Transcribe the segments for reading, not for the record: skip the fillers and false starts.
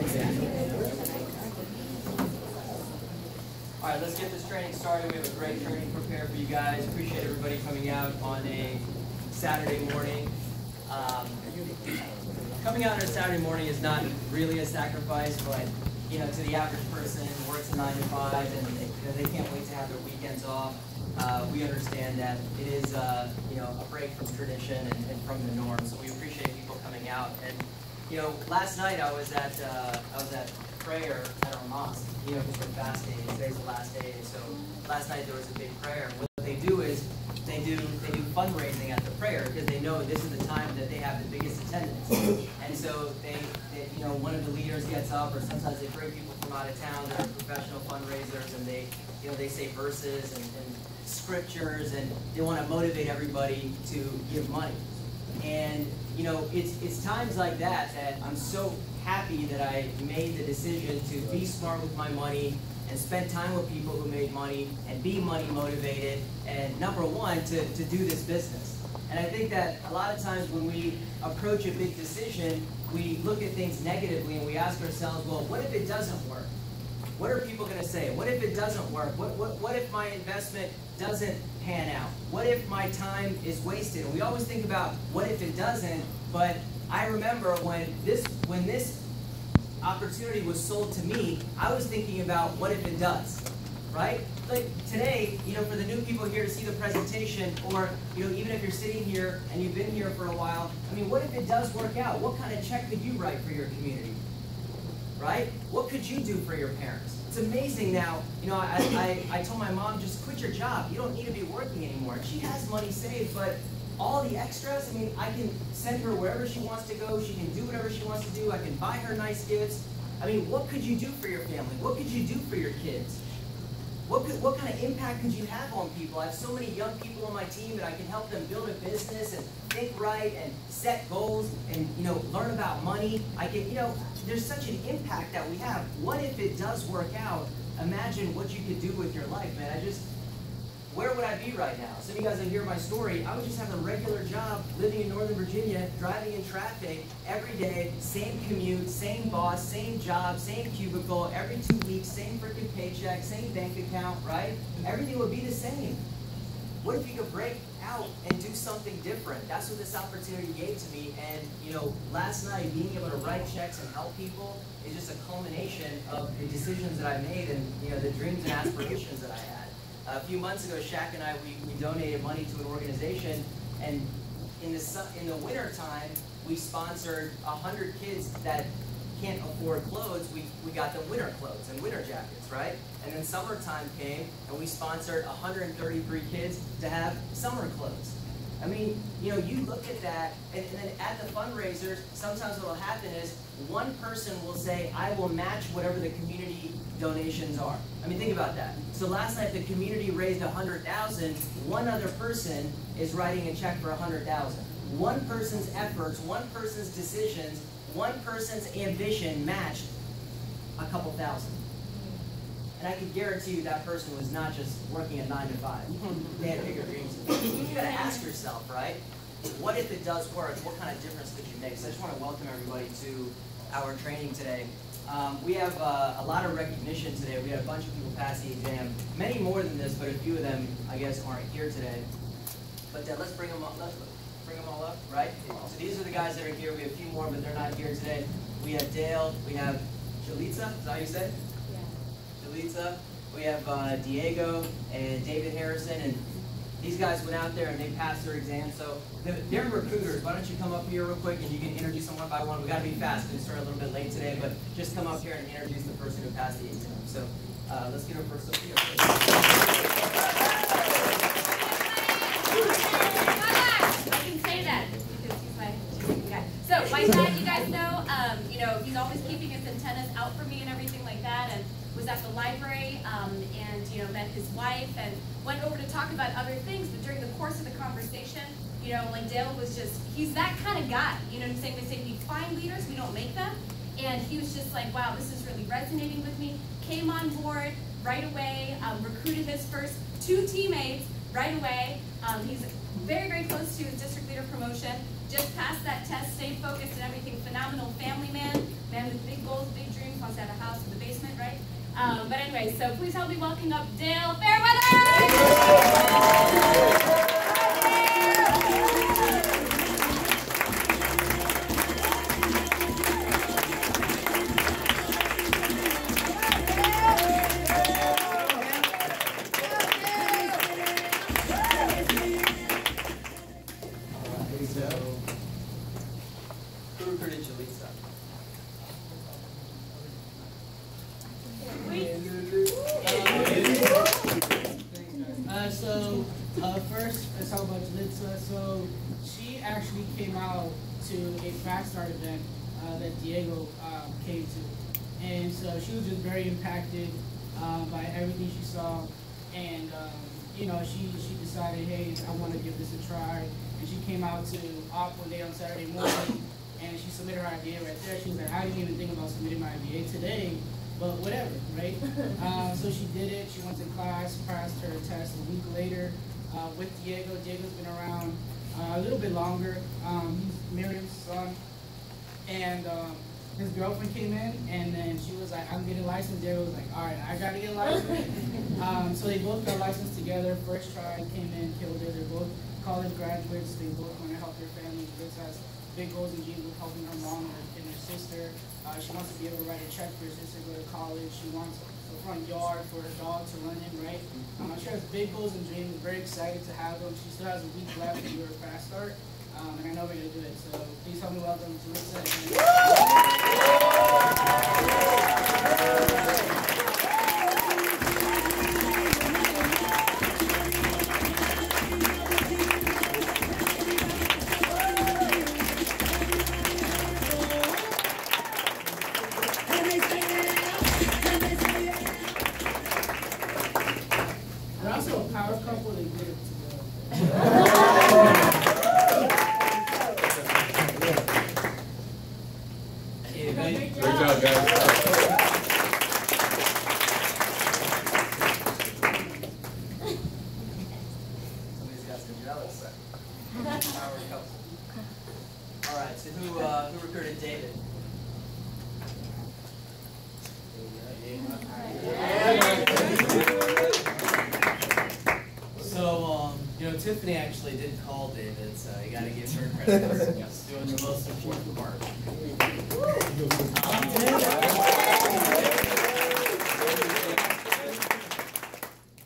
All right, let's get this training started. We have a great training prepared for you guys. Appreciate everybody coming out on a Saturday morning. Coming out on a Saturday morning is not really a sacrifice, but to the average person who works a 9 to 5 and they can't wait to have their weekends off. We understand that it is a break from tradition and from the norm. So we appreciate people coming out. And last night I was at prayer at our mosque. Because we're fasting. Today's the last day. So last night there was a big prayer. What they do is they do fundraising at the prayer because they know this is the time that they have the biggest attendance. And so they one of the leaders gets up, or sometimes they bring people from out of town that are professional fundraisers, and they say verses and scriptures, and they want to motivate everybody to give money. And it's times like that I'm so happy that I made the decision to be smart with my money and spend time with people who made money and be money motivated, and number one, to do this business. And I think that a lot of times when we approach a big decision, we look at things negatively and we ask ourselves, well, what if it doesn't work? What are people going to say? What if it doesn't work? What if my investment doesn't pan out? What if my time is wasted? And we always think about what if it doesn't, but I remember when this opportunity was sold to me, I was thinking about what if it does, right? Like today, for the new people here to see the presentation, or even if you're sitting here and you've been here for a while, what if it does work out? What kind of check could you write for your community, right? What could you do for your parents? It's amazing now, I told my mom, just quit your job. You don't need to be working anymore. She has money saved, but all the extras, I can send her wherever she wants to go. She can do whatever she wants to do. I can buy her nice gifts. What could you do for your family? What could you do for your kids? What kind of impact could you have on people? I have so many young people on my team that I can help them build a business and think right and set goals and learn about money. There's such an impact that we have. What if it does work out? Imagine what you could do with your life, man. Where would I be right now? Some of you guys that hear my story, I would just have a regular job living in Northern Virginia, driving in traffic every day, same commute, same boss, same job, same cubicle, every 2 weeks, same freaking paycheck, same bank account, right? Everything would be the same. What if you could break out and do something different? That's what this opportunity gave to me. And last night, being able to write checks and help people is just a culmination of the decisions that I made and the dreams and aspirations that I had. A few months ago, Shaq and I, we donated money to an organization, and in the winter time, we sponsored 100 kids that can't afford clothes. We got them winter clothes and winter jackets, right? And then summertime came, and we sponsored 133 kids to have summer clothes. You look at that, and then at the fundraisers, sometimes what will happen is one person will say, I will match whatever the community donations are. Think about that. So last night the community raised $100,000. One other person is writing a check for $100,000. One person's efforts, one person's decisions, one person's ambition matched a couple thousand. And I can guarantee you that person was not just working at 9 to 5. They had bigger dreams. You got to ask yourself, right? What if it does work? What kind of difference could you make? So I just want to welcome everybody to our training today. We have a lot of recognition today. We had a bunch of people pass the exam. Many more than this, but a few of them, I guess, aren't here today. But let's bring them up. Let's bring them all up, right? So these are the guys that are here. We have a few more, but they're not here today. We have Dale. We have Jalitza. Is that how you say it? Jalitza. We have Diego and David Harrison. And these guys went out there and they passed their exam. So they're recruiters. Why don't you come up here real quick and you can introduce them one by one. We got to be fast. We started a little bit late today, but just come up here and introduce the person who passed the exam. So let's get her first Sophia. I can say that because he's my guy. So my dad, you guys know, he's always keeping his antennas out for me and everything like that. And was at the library and met his wife and went over to talk about other things. But during the course of the conversation, like Dale was just, he's that kind of guy. You know what I'm saying? We say we find leaders, we don't make them. And he was just like, wow, this is really resonating with me. Came on board right away, recruited his first 2 teammates right away. He's very, very close to his district leader promotion. Just passed that test, stayed focused and everything. Phenomenal family man man with big goals, big dreams, wants to have a house with a basement, right? But anyway, so please help me welcome up Dale Fairweather! First, let's talk about Jalissa. So she actually came out to a fast start event that Diego came to. And so she was just very impacted by everything she saw. And, you know, she decided, hey, I want to give this a try. And she came out to Op one day on Saturday morning, and she submitted her idea right there. She was like, I didn't even think about submitting my idea today, but whatever, right? So she did it. She went to class, passed her test a week later with Diego. Diego's been around a little bit longer. He's Miriam's son. And his girlfriend came in, and then she was like, I'm getting licensed. Diego was like, all right, I got to get licensed. So they both got licensed together. First try, came in, killed it. They're both college graduates. They both want to help their families. Liz has big goals and dreams with helping her mom and her sister. She wants to be able to write a check for her sister to go to college. She wants a front yard for her dog to run in, right? She has big goals and dreams. We're very excited to have them. She still has a week left to do her fast start. And I know we're going to do it. So please help me welcome to Lisa. They're also a power couple. They did it together. Great job, guys. Somebody's got some jealous. Power couple. All right, so who recruited David? So, you know, Tiffany actually did call David, so you got to give her credit. She's doing the most important part.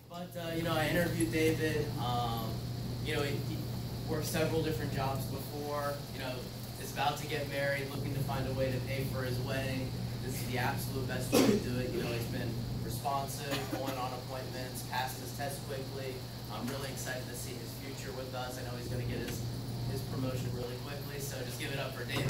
But, you know, I interviewed David. You know, he worked several different jobs before. You know, is about to get married, looking to find a way to pay for his wedding. This is the absolute best way to do it. You know, he's been responsive, going on appointments, passed his test quickly. I'm really excited to see his future with us. I know he's going to get his promotion really quickly, so just give it up for David.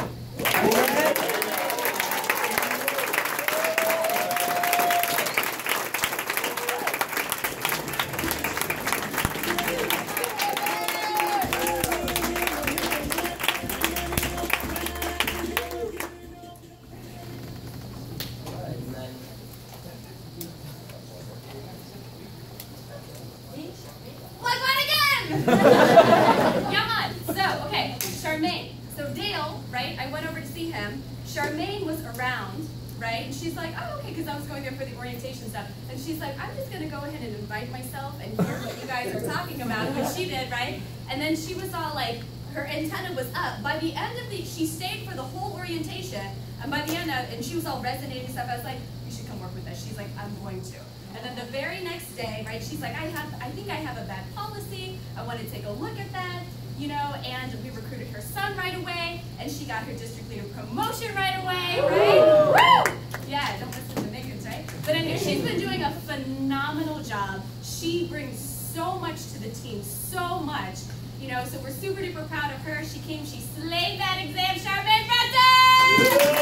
Come on. So, okay, Charmaine. So Dale, right, I went over to see him. Charmaine was around, right? And she's like, oh, okay, because I was going there for the orientation stuff. And she's like, I'm just going to go ahead and invite myself and hear what you guys are talking about, which she did, right? And then she was all like, her antenna was up. By the end of she stayed for the whole orientation. And by the end of, and she was all resonating stuff. I was like, you should come work with us. She's like, I'm going to. And then the very next day, right, she's like, I think I have a bad policy. I want to take a look at that, you know, and we recruited her son right away, and she got her district leader promotion right away, right? Woo! Yeah, don't listen to Mickens, right? But anyway, she's been doing a phenomenal job. She brings so much to the team, so much, you know, so we're super duper proud of her. She came, she slayed that exam, Charmaine Francis!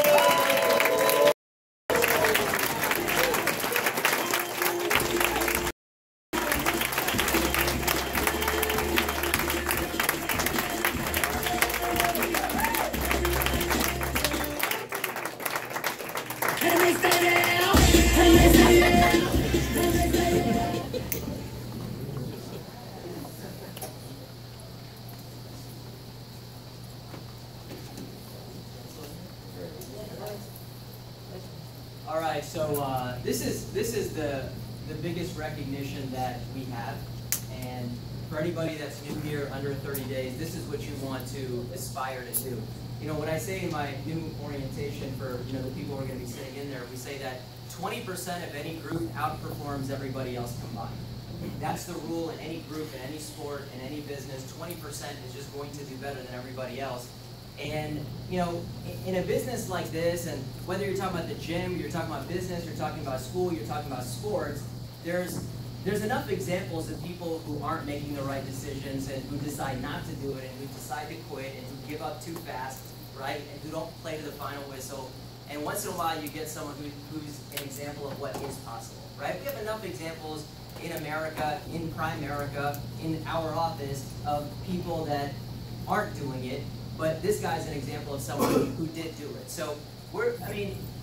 right, so this is the biggest recognition that we have, and for anybody that's new here under 30 days, this is what you want to aspire to do. You know, when I say in my new orientation for the people who are going to be sitting in there, we say that 20% of any group outperforms everybody else combined. That's the rule in any group, in any sport, in any business. 20% is just going to do better than everybody else. And, in a business like this, and whether you're talking about the gym, you're talking about business, you're talking about school, you're talking about sports, there's enough examples of people who aren't making the right decisions and who decide not to do it and who decide to quit and who give up too fast, right, and who don't play to the final whistle. And once in a while, you get someone who's an example of what is possible, right? We have enough examples in America, in Primerica, in our office, of people that aren't doing it. But this guy's an example of someone who did do it. So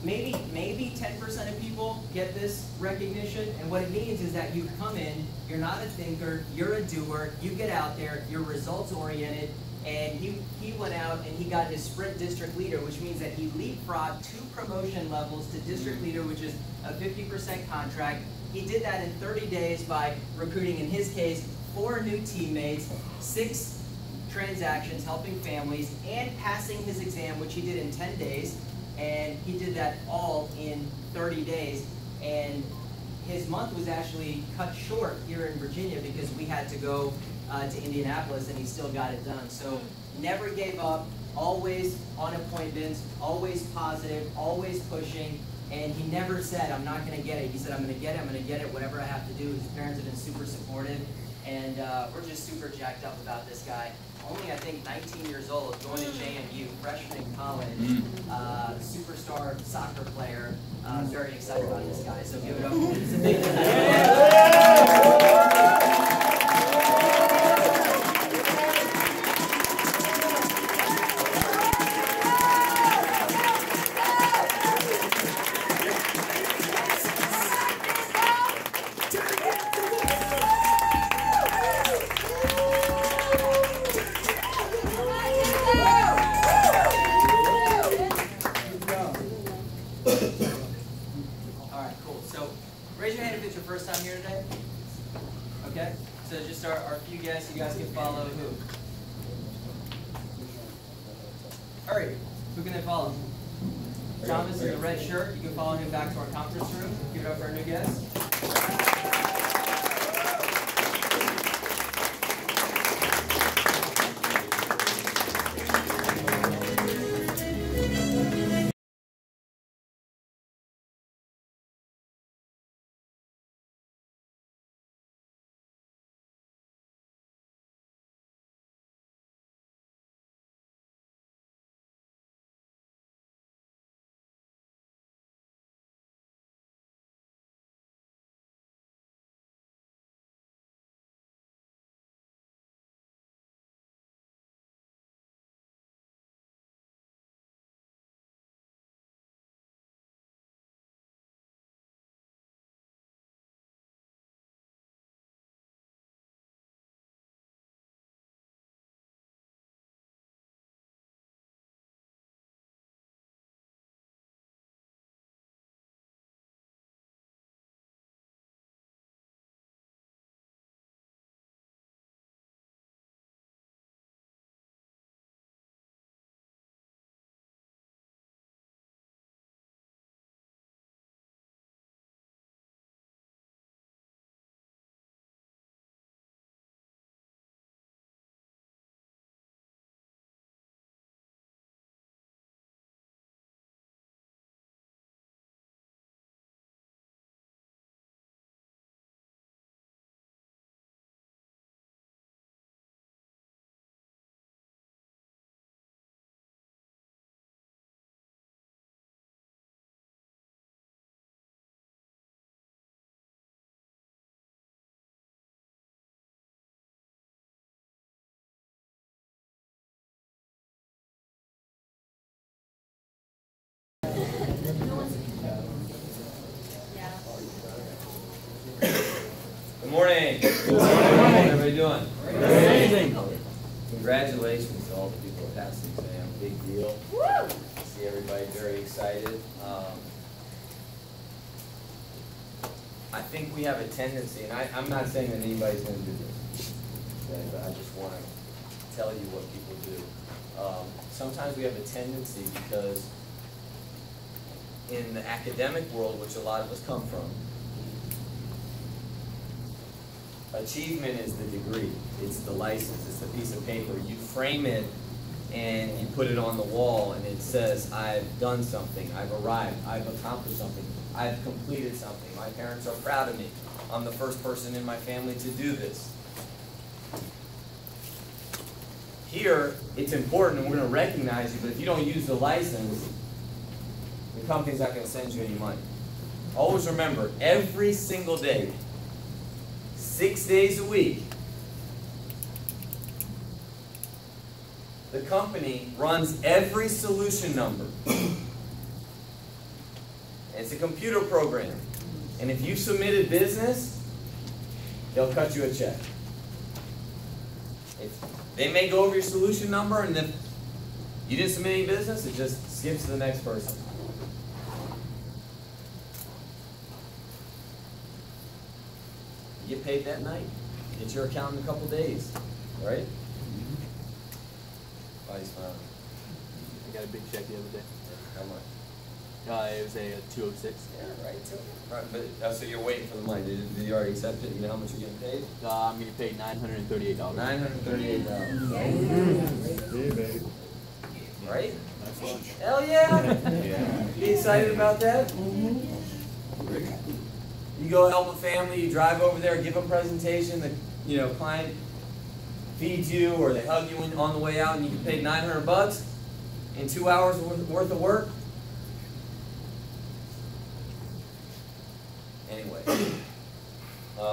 maybe 10% of people get this recognition, and what it means is that you come in, you're not a thinker, you're a doer, you get out there, you're results oriented, and he went out and he got his sprint district leader, which means that he leapfrogged 2 promotion levels to district leader, which is a 50% contract. He did that in 30 days by recruiting, in his case, 4 new teammates, 6 transactions, helping families, and passing his exam, which he did in 10 days. And he did that all in 30 days. And his month was actually cut short here in Virginia because we had to go to Indianapolis, and he still got it done. So never gave up, always on appointments, always positive, always pushing. And he never said, I'm not going to get it. He said, I'm going to get it, whatever I have to do. His parents have been super supportive. And we're just super jacked up about this guy. Only, I think, 19 years old, going to JMU, freshman in college, superstar soccer player. Very excited about this guy, so give it up. It's a big you guys can follow who? Hurry. Who can they follow? Thomas in the red shirt. You can follow him back to our conference room. Give it up for our new guest. Good morning. Good morning. How's everybody doing? Amazing. Congratulations to all the people that passed the exam. Big deal. Woo! See everybody very excited. I think we have a tendency, and I'm not saying that anybody's going to do this, okay, but I just want to tell you what people do. Sometimes we have a tendency because in the academic world, which a lot of us come from, achievement is the degree, it's the license, it's the piece of paper. You frame it and you put it on the wall and it says, I've done something, I've arrived, I've accomplished something, I've completed something, my parents are proud of me, I'm the first person in my family to do this. Here, it's important and we're going to recognize you, but if you don't use the license, the company's not going to send you any money. Always remember, every single day, 6 days a week, the company runs every solution number. It's a computer program. And if you submitted business, they'll cut you a check. They may go over your solution number, and if you didn't submit any business, it just skips to the next person. You get paid that night. Get your account in a couple days, right? Why are you smiling? I got a big check the other day. How much? It was a 206. Yeah, right. But so you're waiting for the money. Did you already accept it? You know how much you're getting paid? I'm getting paid $938. $938. Yeah, baby. Right? Nice lunch. Hell yeah! Yeah. You excited about that? You go help a family, you drive over there, give a presentation, the client feeds you or they hug you on the way out and you get paid $900 in 2 hours worth of work. Anyway,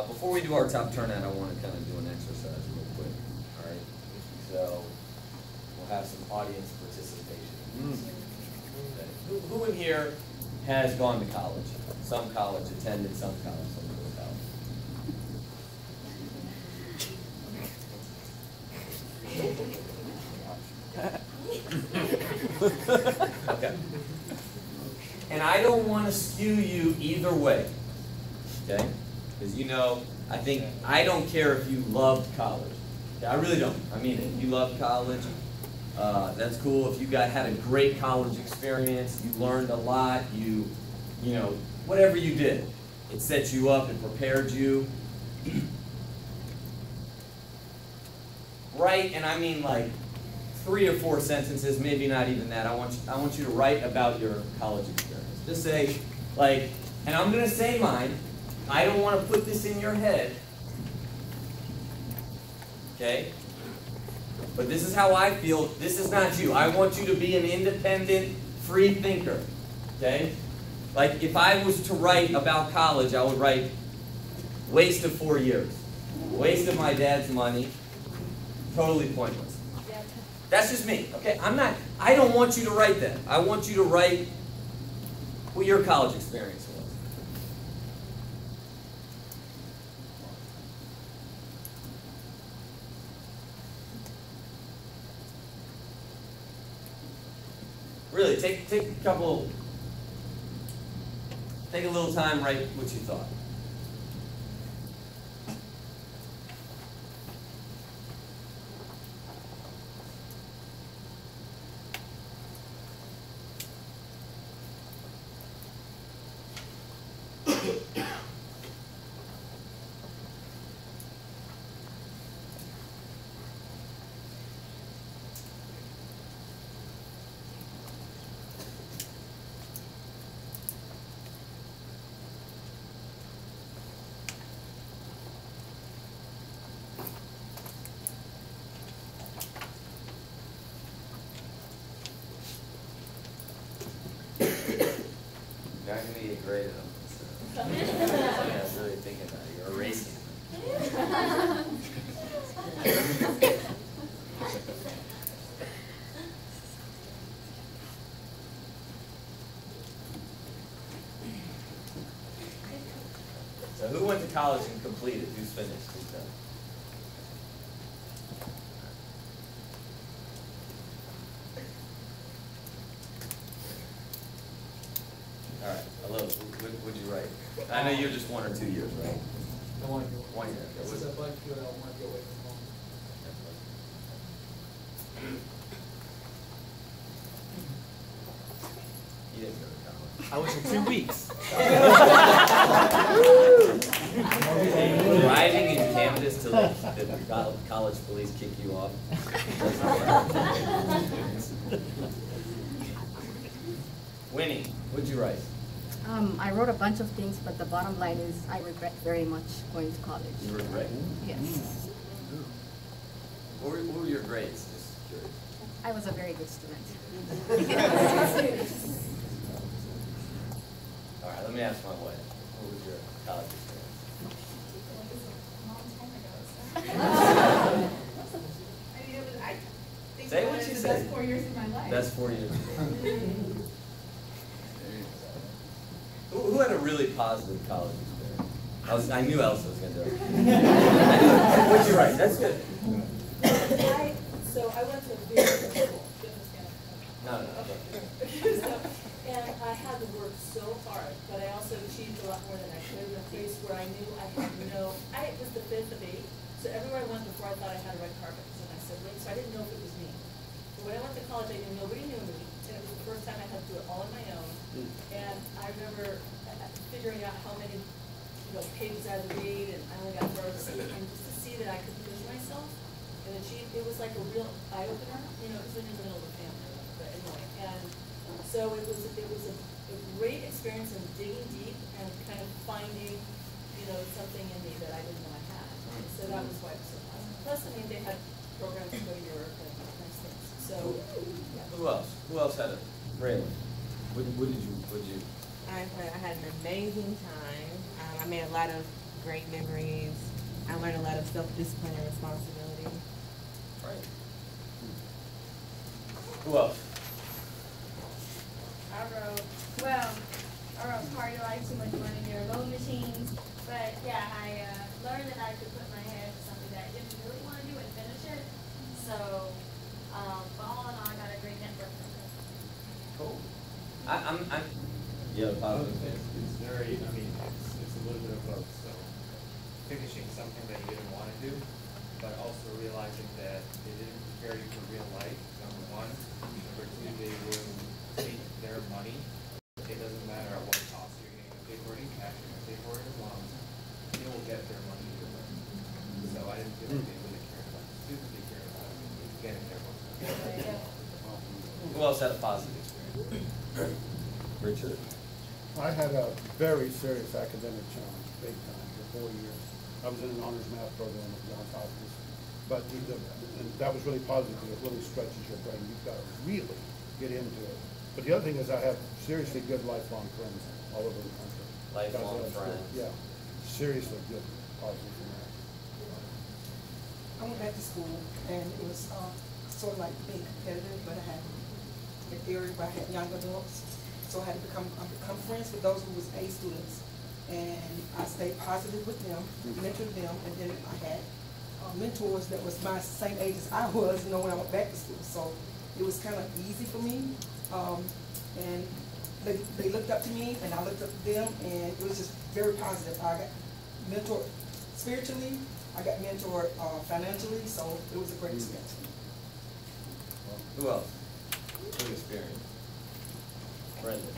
before we do our top turnout, I want to kind of do an exercise real quick. All right? So we'll have some audience participation. Okay. Who in here has gone to college? Some college, attended some college, some college. Okay. And I don't want to skew you either way. Okay? Because I don't care if you loved college. Okay? I really don't. I mean it. You loved college. That's cool. If you had a great college experience, you learned a lot, you know, whatever you did, it set you up, it prepared you. Write, and I mean like 3 or 4 sentences, maybe not even that. I want you to write about your college experience. Just say, like, and I'm going to say mine. I don't want to put this in your head. Okay? But this is how I feel. This is not you. I want you to be an independent, free thinker. Okay? Like, if I was to write about college, I would write, waste of 4 years. Waste of my dad's money. Totally pointless. That's just me. Okay? I don't want you to write that. I want you to write what your college experience was. Really, take a little time, write what you thought. You're not going to get graded on this. I was really thinking about it. You're erasing. So who went to college and completed? Who's finished? Who's done? All right, a little What would you write? I know you're just 1 or 2 years, right? I want to go. 1 year. This Okay, is a bike field. I want to get away from home. You didn't go to college. I was for 2 weeks. Driving in Canvas till the college police kick you off. Winnie, what'd you write? I wrote a bunch of things, but the bottom line is I regret very much going to college. You regret? Yes. What were your grades? Just curious. I was a very good student. All right, let me ask my wife. What was your college experience? Say what you said. That's 4 years of my life. That's 4 years. Who had a really positive college experience? I knew Elsa was going to do it. What'd you write? That's good. So I went to a very good school. No. And I had to work so hard, but I also achieved a lot more than I could in a place where I knew I had I was the fifth of 8, so everywhere I went before I thought I had a red carpet because of my siblings, so I didn't know if it was me. But when I went to college, I knew nobody knew me, and it was the first time I had to do it all on my own. And I remember figuring out how many pages I had to read, and I only got 30, and just to see that I could push myself and achieve, it was like a real eye-opener, it was when you're in the middle of a family, but anyway, and so it was a great experience in digging deep and kind of finding, something in me that I didn't know I had. So that was why it was so positive. Plus, they had programs to go to Europe and nice things. So, yeah. Who else? Who else had a Braylon? What did you? I had an amazing time. I made a lot of great memories. I learned a lot of self-discipline and responsibility. Right. Who else? I wrote part of like too much money in your loan machines. But yeah, I learned that I could put my head to something that I didn't really want to do and finish it. So, but all in all, I got a great network from it. Cool. You have a positive thing? It's very, it's a little bit of both. So finishing something that you didn't want to do, but also realizing that they didn't prepare you for real life, number one. Number two, they will take their money. It doesn't matter at what cost you're going to pay for it in cash, you're going to pay for it in loans. They will get their money either way. So I didn't feel like they really cared about the students, they cared about getting their money. Who else had a positive experience? Richard. I had a very serious academic challenge, big time, for 4 years. I was in an honors math program at Johns Hopkins. But and that was really positive because it really stretches your brain. You've got to really get into it. But the other thing is I have seriously good lifelong friends all over the country. Lifelong friends. Yeah, seriously good, positive from that. I went back to school, and it was sort of like being competitive, but I had an area where I had young adults, so I had to become friends with those who was A students, and I stayed positive with them, mentored them, and then I had mentors that was my same age as I was, when I went back to school, so it was kind of easy for me. And they looked up to me, and I looked up to them, and it was just very positive. I got mentored spiritually, I got mentored financially, so it was a great experience. Who else? Good experience. Brendan.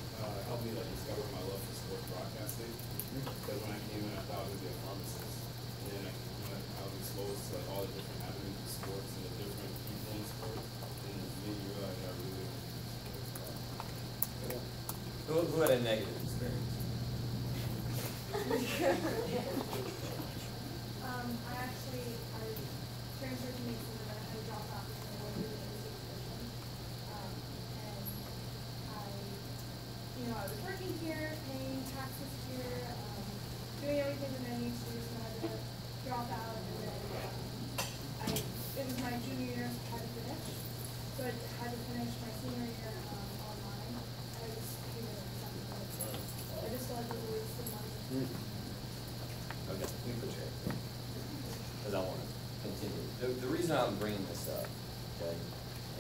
Helped me discover my love for sports broadcasting. Because when I came in, I thought I would be a pharmacist, and then I was exposed to all the different avenues of sports and the different people in sports, and it made me realize I really wanted to do sports. Who had a negative experience? I transferred to Mason and I had a drop out because I wanted to do the music position. And I was working here, paying taxes here, doing everything that I needed to do, so I had to drop out. And then it was my junior year, so I had to finish. So I had to finish my senior year online. I just hated it. I just felt like it was a waste of money. Okay, you put your hand up. Because I want to continue. The reason I'm bringing this up, okay,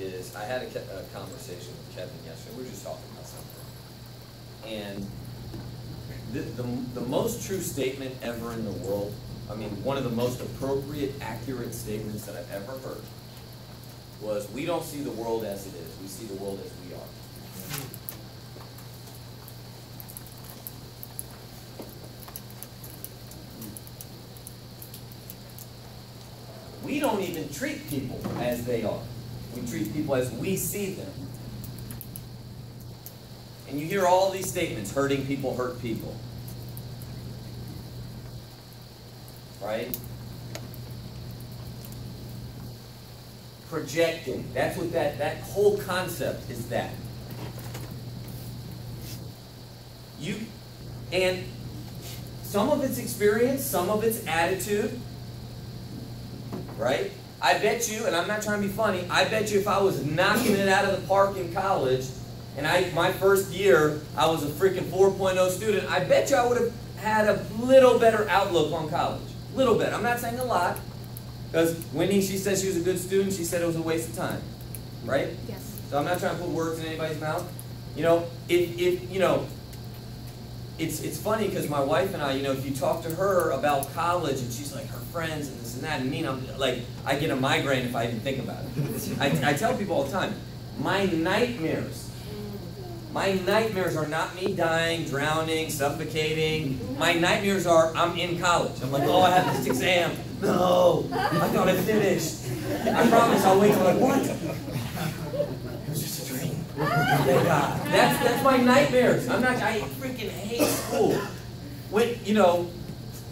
is I had a conversation with Kevin yesterday. We were just talking about something. And the most true statement ever in the world, I mean, one of the most appropriate, accurate statements that I've ever heard was, we don't see the world as it is, we see the world as we are. We don't even treat people as they are. We treat people as we see them. And you hear all these statements, hurting people hurt people. Right? Projecting. That's what that whole concept is that. And some of it's experience, some of it's attitude. Right? I bet you, and I'm not trying to be funny, I bet you if I was knocking it out of the park in college, and my first year, I was a freaking 4.0 student, I bet you I would have had a little better outlook on college. Little bit. I'm not saying a lot, because Winnie, she said she was a good student, she said it was a waste of time. Right? Yes. So I'm not trying to put words in anybody's mouth. You know, you know, it's funny because my wife and I, you know, if you talk to her about college and she's like her friends and this and that, and me, I'm like, I get a migraine if I even think about it. I tell people all the time, my nightmares are not me dying, drowning, suffocating. My nightmares are I'm in college. I'm like, oh, I have this exam. No, I thought I finished. I promise I'll wake up like, what? It was just a dream. Thank God. That's my nightmares. I freaking hate school. When, you know,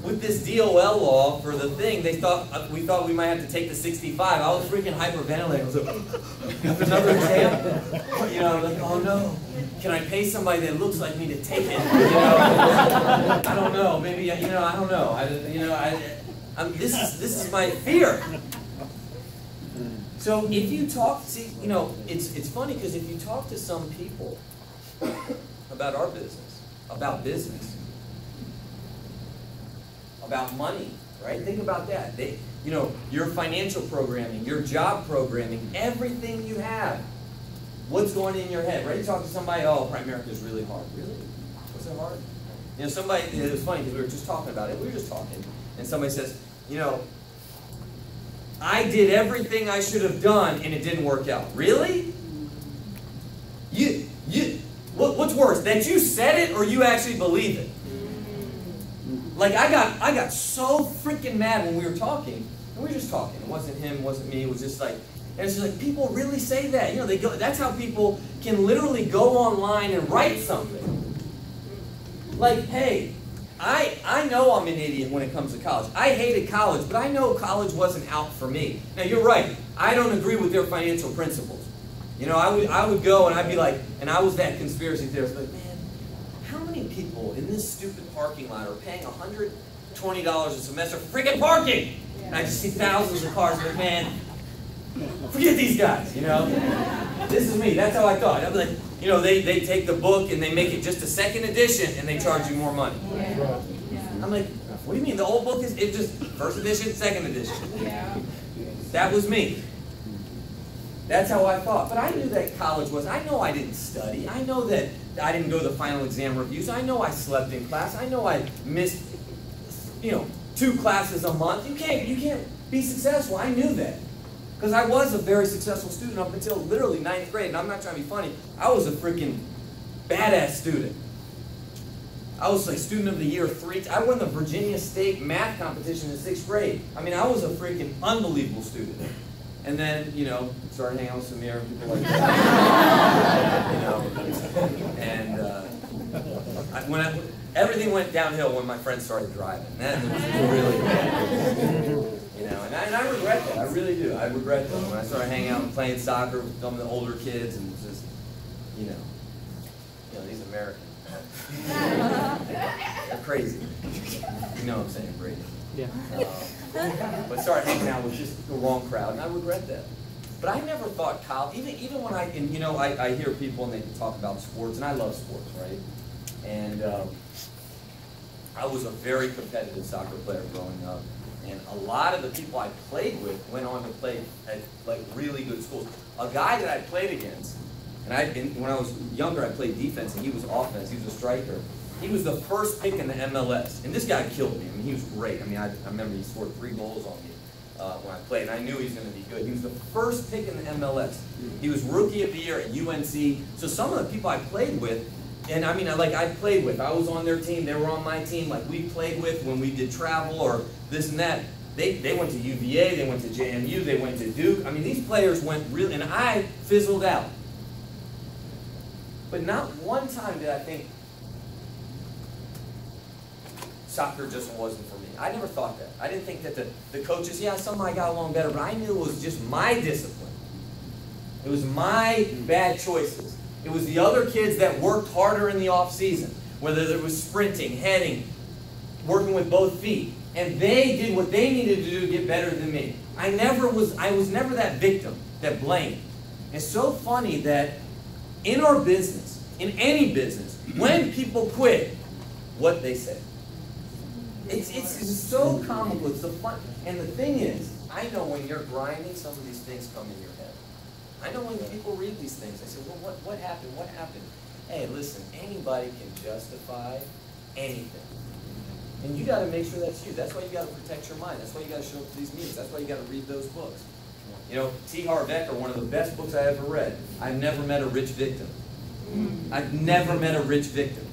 with this DOL law for the thing, we thought we might have to take the 65. I was freaking hyperventilating. I was like, another exam? You know, like, oh no. Can I pay somebody that looks like me to take it? You know, I don't know. Maybe, you know, I don't know. This is my fear. So if you talk, see, you know, it's funny because if you talk to some people about our business, about money, right? Think about that. You know, your financial programming, your job programming, everything you have. What's going in your head? Right? You talk to somebody, oh, Primerica is really hard. Really? Was it hard? You know, somebody, it was funny because we were just talking about it. We were just talking. And somebody says, you know, I did everything I should have done and it didn't work out. Really? What's worse, that you said it or you actually believe it? Like I got so freaking mad when we were talking, and we were just talking. It wasn't him, it wasn't me, it was just like, and it's just like people really say that. You know, they go, that's how people can literally go online and write something. Like, hey, I know I'm an idiot when it comes to college. I hated college, but I know college wasn't out for me. Now, you're right. I don't agree with their financial principles. You know, I would go and I'd be like, and I was that conspiracy theorist, like, man, how many people in this stupid parking lot are paying $120 a semester for freaking parking? And I just see thousands of cars, like, man, forget these guys, you know? This is me. That's how I thought. I'd be like, you know, they take the book and they make it just a second edition and they charge you more money. Yeah. I'm like, what do you mean? The old book is just first edition, second edition. Yeah. That was me. That's how I thought. But I knew that college was, I know I didn't study. I know that I didn't go to the final exam reviews. I know I slept in class. I know I missed, you know, 2 classes a month. You can't be successful. I knew that. Because I was a very successful student up until literally 9th grade. And I'm not trying to be funny. I was a freaking badass student. I was like student of the year 3. I won the Virginia State math competition in 6th grade. I mean, I was a freaking unbelievable student. And then, you know, started hanging out with Samir and people like that. You know, and everything went downhill when my friends started driving. That was really bad. You know, and I regret that. I really do. I regret that when I started hanging out and playing soccer with some of the older kids and just, you know, these Americans. They're crazy. You know what I'm saying, Brady? Yeah. But started hanging out with just the wrong crowd, and I regret that. But I never thought college, even when I hear people and they talk about sports, and I love sports, right? And I was a very competitive soccer player growing up, and a lot of the people I played with went on to play at like really good schools. A guy that I played against, and when I was younger, I played defense, and he was offense. He was a striker. He was the first pick in the MLS, and this guy killed me. I mean, he was great. I mean, I remember he scored 3 goals on me when I played, and I knew he was going to be good. He was the first pick in the MLS. He was Rookie of the Year at UNC. So some of the people I played with, and I mean, I played with. I was on their team. They were on my team. Like, we played with when we did travel or this and that. They went to UVA. They went to JMU. They went to Duke. I mean, these players went really, and I fizzled out. But not one time did I think, soccer just wasn't for me. I never thought that. I didn't think that the coaches, yeah, some I got along better, but I knew it was just my discipline. It was my bad choices. It was the other kids that worked harder in the off season, whether it was sprinting, heading, working with both feet, and they did what they needed to do to get better than me. I was never that victim that blamed. It's so funny that in our business, in any business, when people quit, what they say. It's so comical, it's so fun. And the thing is, I know when you're grinding, some of these things come in your head. I know when people read these things, they say, well, what happened? What happened? Hey, listen, anybody can justify anything. And you got to make sure that's you. That's why you got to protect your mind. That's why you got to show up to these meetings. That's why you got to read those books. You know, T. Harv Eker, one of the best books I ever read. I've never met a rich victim. I've never met a rich victim.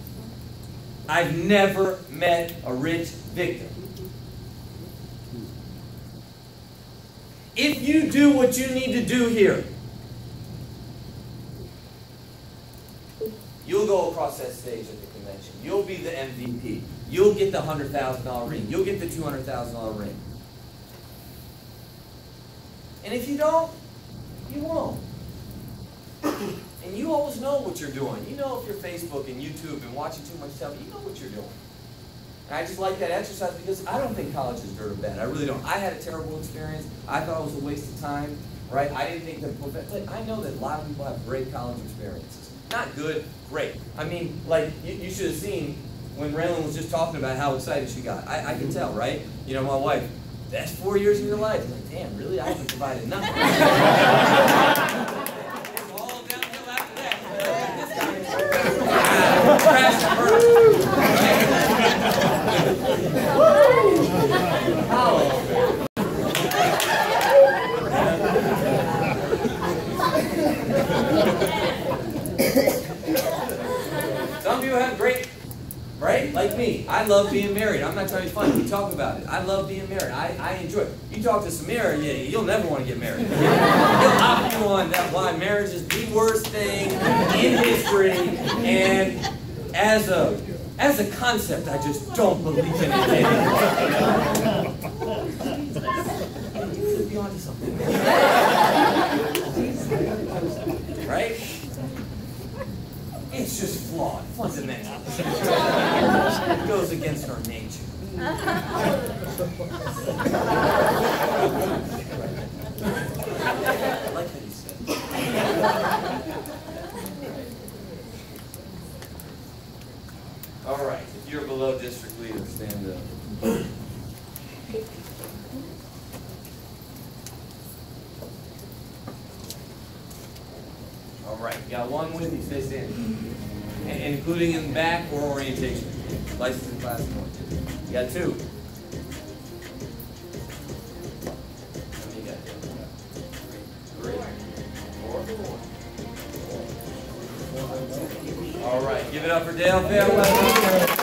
I've never met a rich victim. If you do what you need to do here, you'll go across that stage at the convention. You'll be the MVP. You'll get the $100,000 ring. You'll get the $200,000 ring. And if you don't, you won't. And you always know what you're doing. You know if you're Facebook and YouTube and watching too much stuff, you know what you're doing. And I just like that exercise because I don't think college is dirt or bad. I really don't. I had a terrible experience. I thought it was a waste of time, right? I didn't think that, but I know that a lot of people have great college experiences. Not good, great. I mean, like, you should have seen when Raylan was just talking about how excited she got. I can tell, right? You know, my wife, that's 4 years of your life. I'm like, damn, really? I haven't provided nothing. Crash and burn. Some people have great, right? Like me. I love being married. I'm not trying to be funny. We talk about it. I love being married. I enjoy it. You talk to Samira, yeah, you'll never want to get married. He'll opt you on that why marriage is the worst thing in history, and as a concept, I just don't believe in it anymore. You could be onto something. Right? It's just flawed, fundamental. It goes against our nature. I like how you said it. All right, if you're below district leader, stand up. All right, you got one with you, stay standing. And including in the back or orientation. License and class one. You got 2. How many you got? 3, 4. All right, give it up for Dale Fairweather.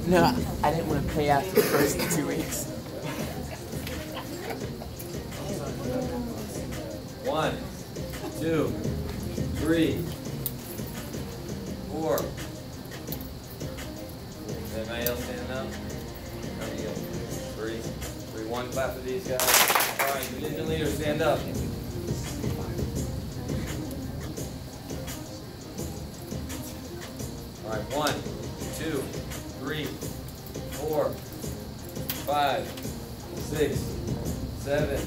No, I didn't want to pay out the first 2 weeks. 1, 2, 3, 4. Anybody else stand up? How many go? 3. 1 clap for these guys. All right, division leaders, stand up. 1, 2, 3, 4, 5, 6, 7.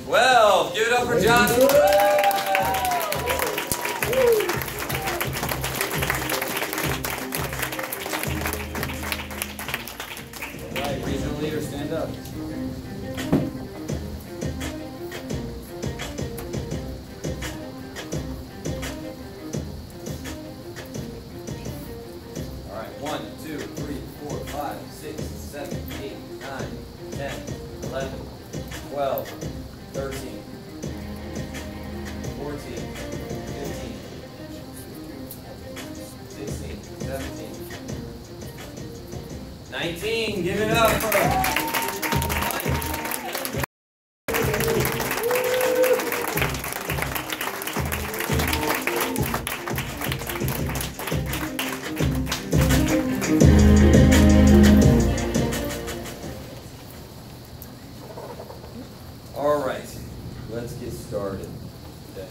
12. Give it up for John. All right, regional leader, stand up. All right, 1, 2, 3, 4, 5, 6, 7, 8, 9, 10, 11, 12, 13, 14, 15, 16, 17, 19. Give it up for All right, let's get started. Okay.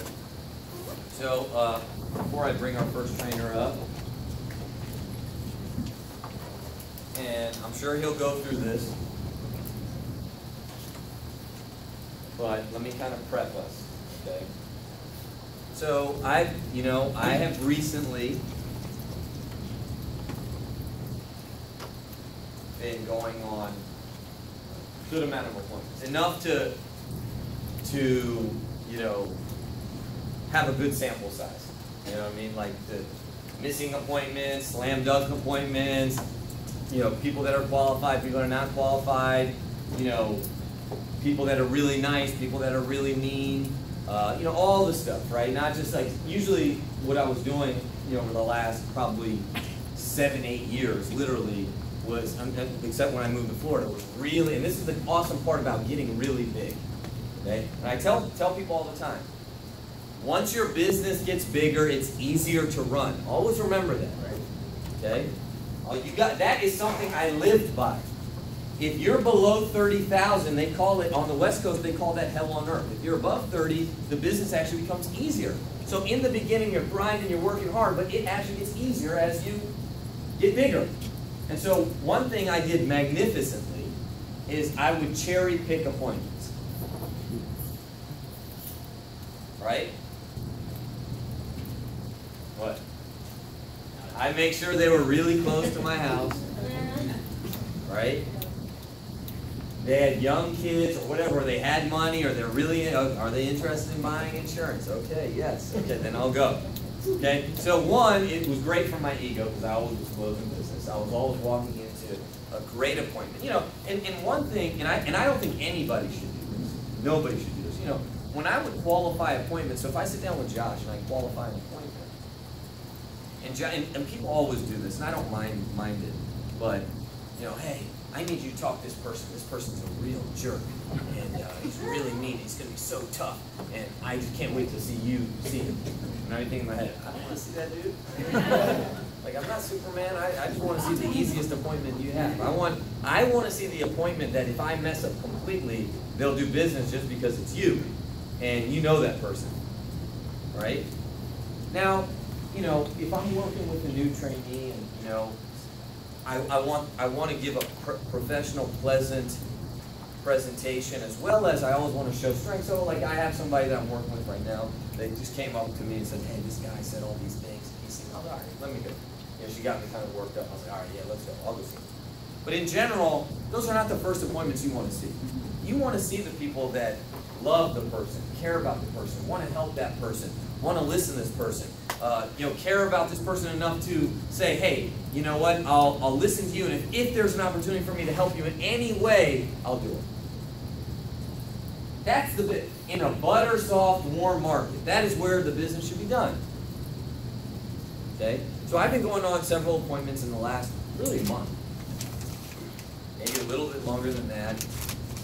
So, before I bring our first trainer up, and I'm sure he'll go through this, but let me kind of prep us, okay? So, I have recently been going on a good amount of appointments, enough to have a good sample size. You know what I mean? Like the missing appointments, slam dunk appointments, people that are qualified, people that are not qualified, people that are really nice, people that are really mean, all the stuff, right? Not just like, usually what I was doing, over the last probably 7-8 years, literally, was, except when I moved to Florida, was really, and this is the awesome part about getting really big, okay? And I tell people all the time, once your business gets bigger, it's easier to run. Always remember that, right? Okay? That is something I lived by. If you're below 30,000, they call it, on the West Coast, they call that hell on earth. If you're above 30, the business actually becomes easier. So in the beginning, you're grinding, you're working hard, but it actually gets easier as you get bigger. And so one thing I did magnificently is I would cherry pick appointments. Right? What? I make sure they were really close to my house. Right? They had young kids or whatever, or they had money, or they're really, are they interested in buying insurance? Okay, yes. Okay, then I'll go. Okay? So one, it was great for my ego because I always was closing business. I was always walking into a great appointment. And one thing, and I don't think anybody should do this. Nobody should do this. When I would qualify appointments, so if I sit down with Josh and I qualify an appointment, and people always do this, and I don't mind it, but, hey, I need you to talk to this person. This person's a real jerk, and he's really mean. He's going to be so tough, and I just can't wait to see him. And I think in my head, I don't want to see that dude. Like, I'm not Superman. I just want to see the easiest appointment you have. I want to see the appointment that if I mess up completely, they'll do business just because it's you, and you know that person, right? Now, if I'm working with a new trainee, and I want to give a professional, pleasant presentation, as well as I always want to show strength. So, like, I have somebody that I'm working with right now. They just came up to me and said, "Hey, this guy said all these things." He said, "All right, let me go." She got me kind of worked up. I was like, "All right, yeah, let's go. I'll go see him." But in general, those are not the first appointments you want to see. You want to see the people that love the person, care about the person, want to help that person, want to listen to this person, care about this person enough to say, "Hey, you know what? I'll listen to you, and if there's an opportunity for me to help you in any way, I'll do it." That's the bit. In a butter soft, warm market, that is where the business should be done. Okay? So I've been going on several appointments in the last, really, month. Maybe a little bit longer than that.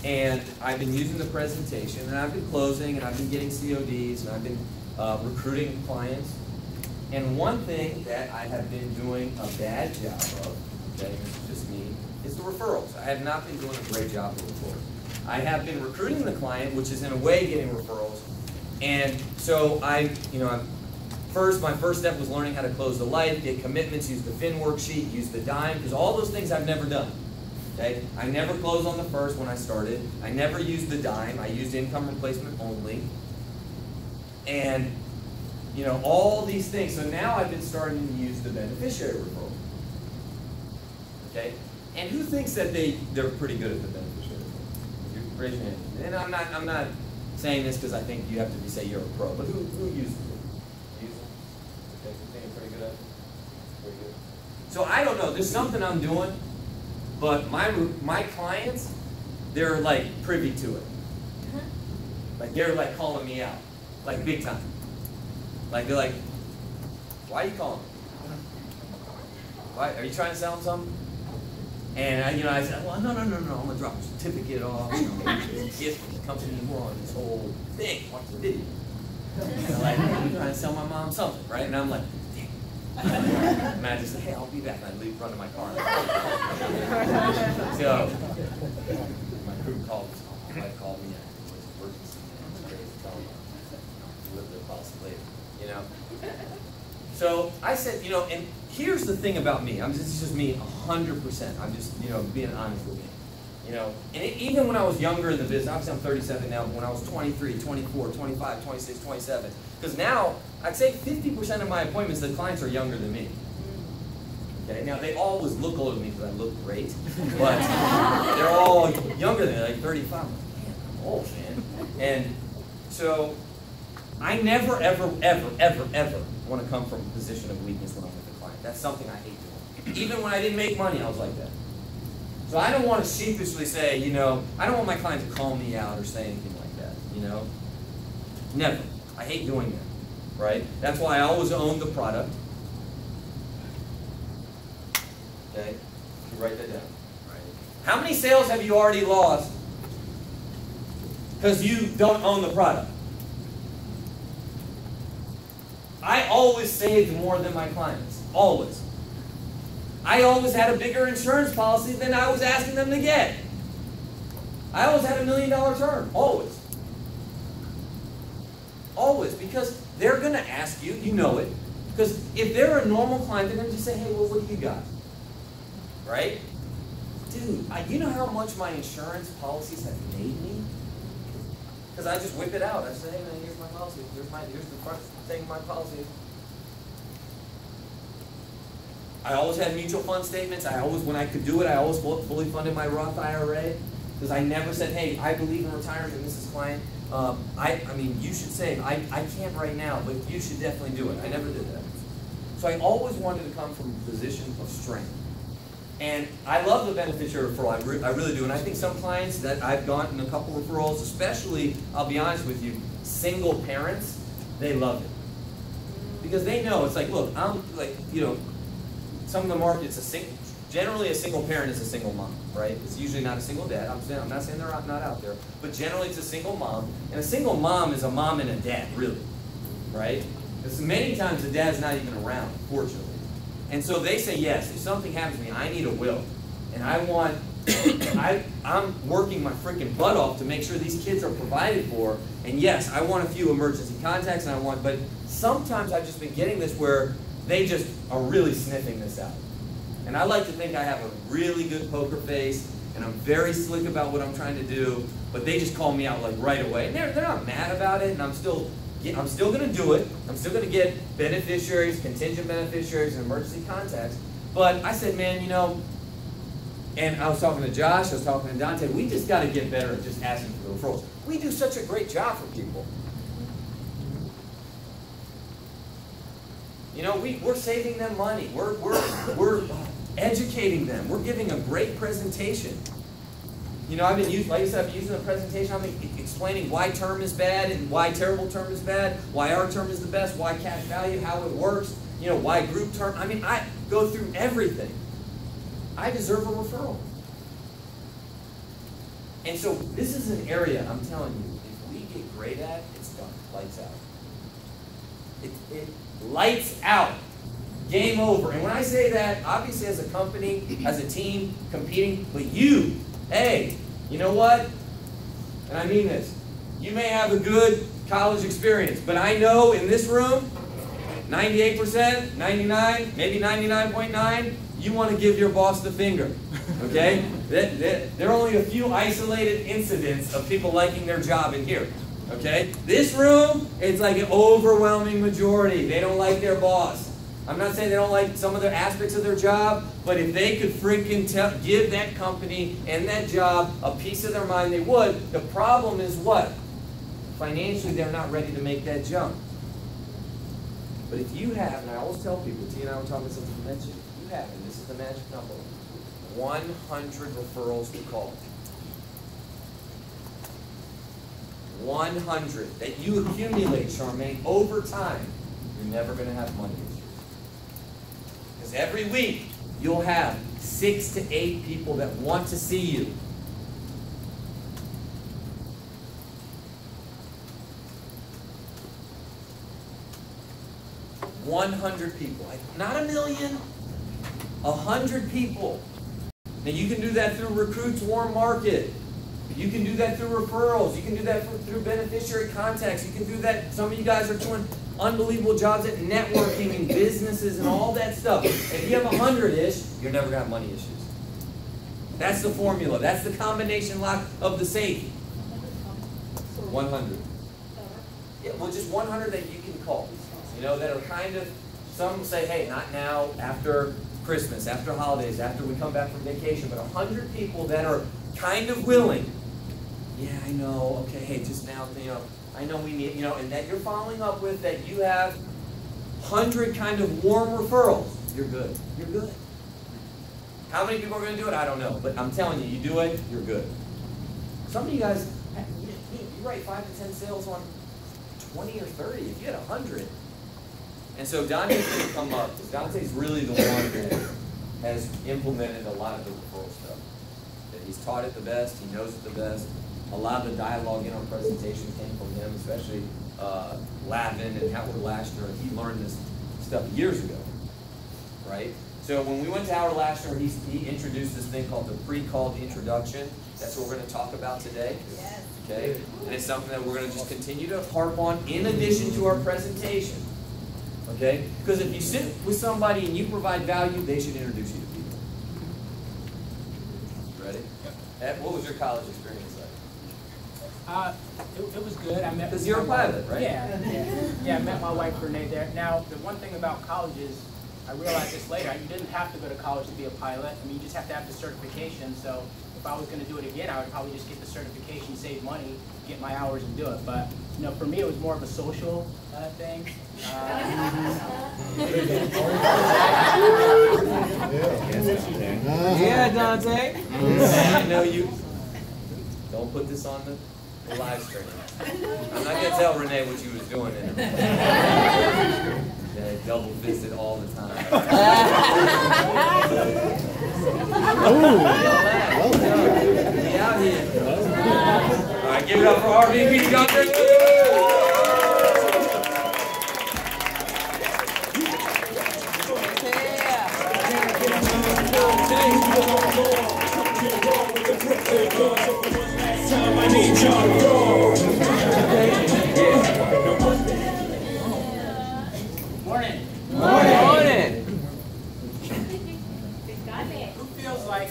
And I've been using the presentation, and I've been closing, and I've been getting CODs, and I've been recruiting clients. And one thing that I have been doing a bad job of, okay, this is just me, is the referrals. I have not been doing a great job of referrals. I have been recruiting the client, which is in a way getting referrals, And so my first step was learning how to close the life, get commitments, use the fin worksheet, use the dime, because all those things I've never done. Okay? I never closed on the first when I started. I never used the dime. I used income replacement only. And, you know, all these things. So now I've been starting to use the beneficiary referral. Okay? And who thinks that they're pretty good at the beneficiary referral? You raise your hand. And I'm not saying this because I think you have to say you're a pro, but who uses it? Use it? Okay, you think you're pretty good at it? Pretty good. So I don't know. There's something I'm doing, but my clients, they're like privy to it. Like they're like calling me out, like big time. Like they're like, why are you calling me? Why are you trying to sell them something? And I said, well, no, I'm gonna drop a certificate off. You know, it's a gift from the company we're on this whole thing. Watch the video. And they're like, hey, you're trying to sell my mom something, right? And I'm like, damn. And I just say, hey, I'll be back. And I leave, run to my car. So my crew called. My wife called me. It was an emergency. It was crazy. Tell them live their policy later. You know. So I said, you know, and here's the thing about me. This is just me 100%. I'm just, you know, being honest with you. You know, and even when I was younger in the business, obviously I'm 37 now, but when I was 23, 24, 25, 26, 27, because now I'd say 50% of my appointments, the clients are younger than me. Okay, now they always look older than me because I look great, but they're all younger than me, like 35. I'm like, man, I'm old, man. And so I never, ever, ever, ever, ever want to come from a position of weakness when I'm with a client. That's something I hate doing. Even when I didn't make money, I was like that. So I don't want to sheepishly say, you know, I don't want my client to call me out or say anything like that, you know. Never. I hate doing that, right? That's why I always own the product. Okay? You write that down. Right. How many sales have you already lost because you don't own the product? I always saved more than my clients. Always. I always had a bigger insurance policy than I was asking them to get. I always had $1 million term. Always. Always. Because they're going to ask you, you know it. Because if they're a normal client, they're going to just say, hey, well, what do you got? Right? Dude, you know how much my insurance policies have made me? Because I just whip it out. I say, hey, man, here's my policy. Here's the front thing of my policy. I always had mutual fund statements. I always, when I could do it, I always fully funded my Roth IRA. Because I never said, hey, I believe in retirement, Mrs. Client. I mean, you should save. I can't right now, but you should definitely do it. I never did that. So I always wanted to come from a position of strength. And I love the beneficiary referral. I really do. And I think some clients that I've gotten a couple referrals, especially, I'll be honest with you, single parents, they love it. Because they know, it's like, look, I'm like, you know, some of the markets, generally a single parent is a single mom, right? It's usually not a single dad. I'm not saying they're not out there. But generally it's a single mom. And a single mom is a mom and a dad, really, right? Because many times the dad's not even around, fortunately. And so they say, yes, if something happens to me, I need a will. And I want, I'm working my freaking butt off to make sure these kids are provided for. And yes, I want a few emergency contacts, but sometimes I've just been getting this where they just are really sniffing this out. And I like to think I have a really good poker face, and I'm very slick about what I'm trying to do, but they just call me out like right away. And they're not mad about it, and I'm still going to do it. I'm still going to get beneficiaries, contingent beneficiaries, and emergency contacts. But I said, man, you know, and I was talking to Josh, I was talking to Dante, we just got to get better at just asking for the referrals. We do such a great job for people. You know, we're saving them money. We're educating them. We're giving a great presentation. You know, I've been using, like I said, I've been using the presentation. I've been explaining why term is bad and why terrible term is bad, why our term is the best, why cash value, how it works, you know, why group term. I mean, I go through everything. I deserve a referral. And so this is an area, I'm telling you, if we get great at, it's done. Lights out. It lights out. Game over. And when I say that, obviously as a company, as a team, competing, but you, hey, you know what? And I mean this. You may have a good college experience. But I know in this room, 98%, 99, maybe 99.9, you want to give your boss the finger, okay? There are only a few isolated incidents of people liking their job in here, okay? This room, it's like an overwhelming majority. They don't like their boss. I'm not saying they don't like some of the aspects of their job, but if they could freaking give that company and that job a piece of their mind, they would. The problem is what? Financially, they're not ready to make that jump. But if you have, and I always tell people, T and I were talking about something to mention, if you have, and this is the magic number, 100 referrals to call. 100 that you accumulate, Charmaine, over time, you're never going to have money issues. Because every week, you'll have 6 to 8 people that want to see you. $100 people, not a million, 100 people. Now you can do that through Recruit's Warm Market. You can do that through referrals. You can do that through beneficiary contacts. You can do that. Some of you guys are doing unbelievable jobs at networking and businesses and all that stuff. If you have 100-ish, you're never going to have money issues. That's the formula. That's the combination lock of the safe. 100. Yeah, well, just 100 that you can call. You know, that are kind of, some will say, hey, not now, after Christmas, after holidays, after we come back from vacation, but 100 people that are kind of willing. Yeah, I know, okay, hey, just now, you know, I know we need, you know, and that you're following up with, that you have 100 kind of warm referrals. You're good. You're good. How many people are going to do it? I don't know, but I'm telling you, you do it, you're good. Some of you guys, you write 5 to 10 sales on 20 or 30. If you had 100. And so Dante's going to come up, because Dante's really the one that has implemented a lot of the referral stuff. That he's taught it the best, he knows it the best. A lot of the dialogue in our presentation came from him, especially Lavin and Howard Lashner. He learned this stuff years ago, right? So when we went to Howard Lashner, he introduced this thing called the pre-called introduction. That's what we're going to talk about today. Yes. Okay? And it's something that we're going to just continue to harp on in addition to our presentation. Okay? Because if you sit with somebody and you provide value, they should introduce you to people. Ready? Yep. What was your college experience like? It was good. I met. Because you're a pilot, right? Yeah. I met my wife Renee there. Now, the one thing about college is, I realized this later. You didn't have to go to college to be a pilot. I mean, you just have to have the certification. So, if I was going to do it again, I would probably just get the certification, save money, get my hours, and do it. But you know, for me, it was more of a social thing. Yeah, Dante. I know you. Don't put this on the live stream. I'm not going to tell Renee what you was doing in it. Yeah, double fisted all the time. Be out here. All right, give it up for RVP Dante. Morning. Morning. Who feels like,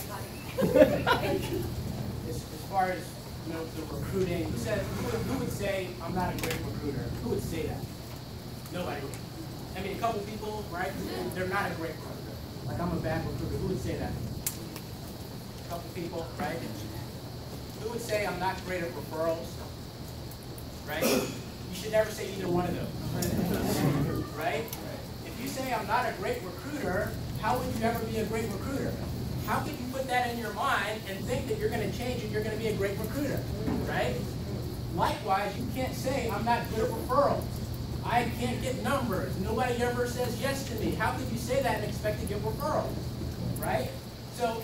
as far as you know, the recruiting, who would say I'm not a great recruiter? Who would say that? Nobody would. I mean, a couple people, right? They're not a great recruiter. Like, I'm a bad recruiter. Who would say that? A couple people, right? Who would say I'm not great at referrals? Right? You should never say either one of those. Right? If you say I'm not a great recruiter, how would you ever be a great recruiter? How could you put that in your mind and think that you're going to change and you're going to be a great recruiter? Right? Likewise, you can't say I'm not good at referrals. I can't get numbers. Nobody ever says yes to me. How could you say that and expect to get referrals? Right? So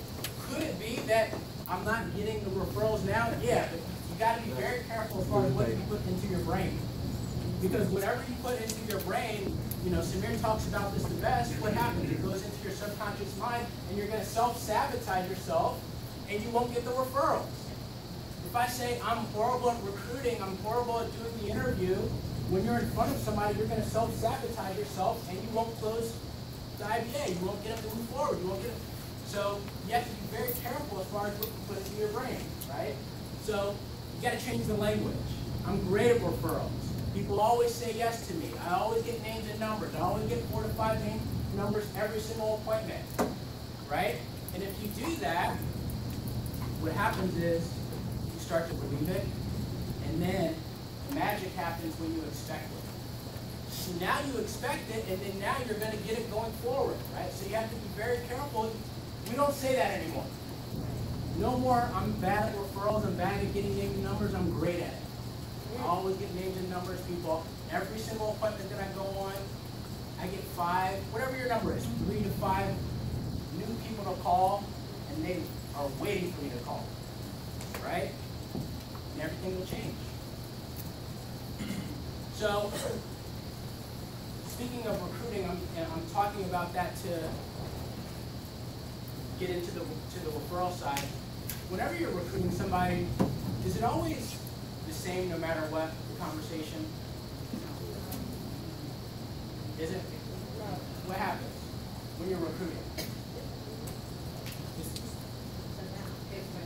could it be that I'm not getting the referrals now? Yeah, but you got to be very careful as far as what you put into your brain. Because whatever you put into your brain, you know, Samir talks about this the best, what happens? It goes into your subconscious mind and you're going to self-sabotage yourself and you won't get the referrals. If I say I'm horrible at recruiting, I'm horrible at doing the interview, when you're in front of somebody, you're going to self-sabotage yourself, and you won't close the IBA. You won't get them to move forward. You won't get them. So you have to be very careful as far as what you put into your brain, right? So you got to change the language. I'm great at referrals. People always say yes to me. I always get names and numbers. I always get 4 to 5 name numbers every single appointment, right? And if you do that, what happens is you start to believe it, and then magic happens when you expect it. So now you expect it, and then now you're going to get it going forward, right? So you have to be very careful. We don't say that anymore. No more, I'm bad at referrals, I'm bad at getting names and numbers, I'm great at it. I always get names and numbers, people. Every single appointment that I go on, I get 5, whatever your number is, 3 to 5 new people to call, and they are waiting for me to call, right? And everything will change. So, speaking of recruiting, I'm talking about that to get into the referral side. Whenever you're recruiting somebody, is it always the same no matter what the conversation? Is it? What happens when you're recruiting?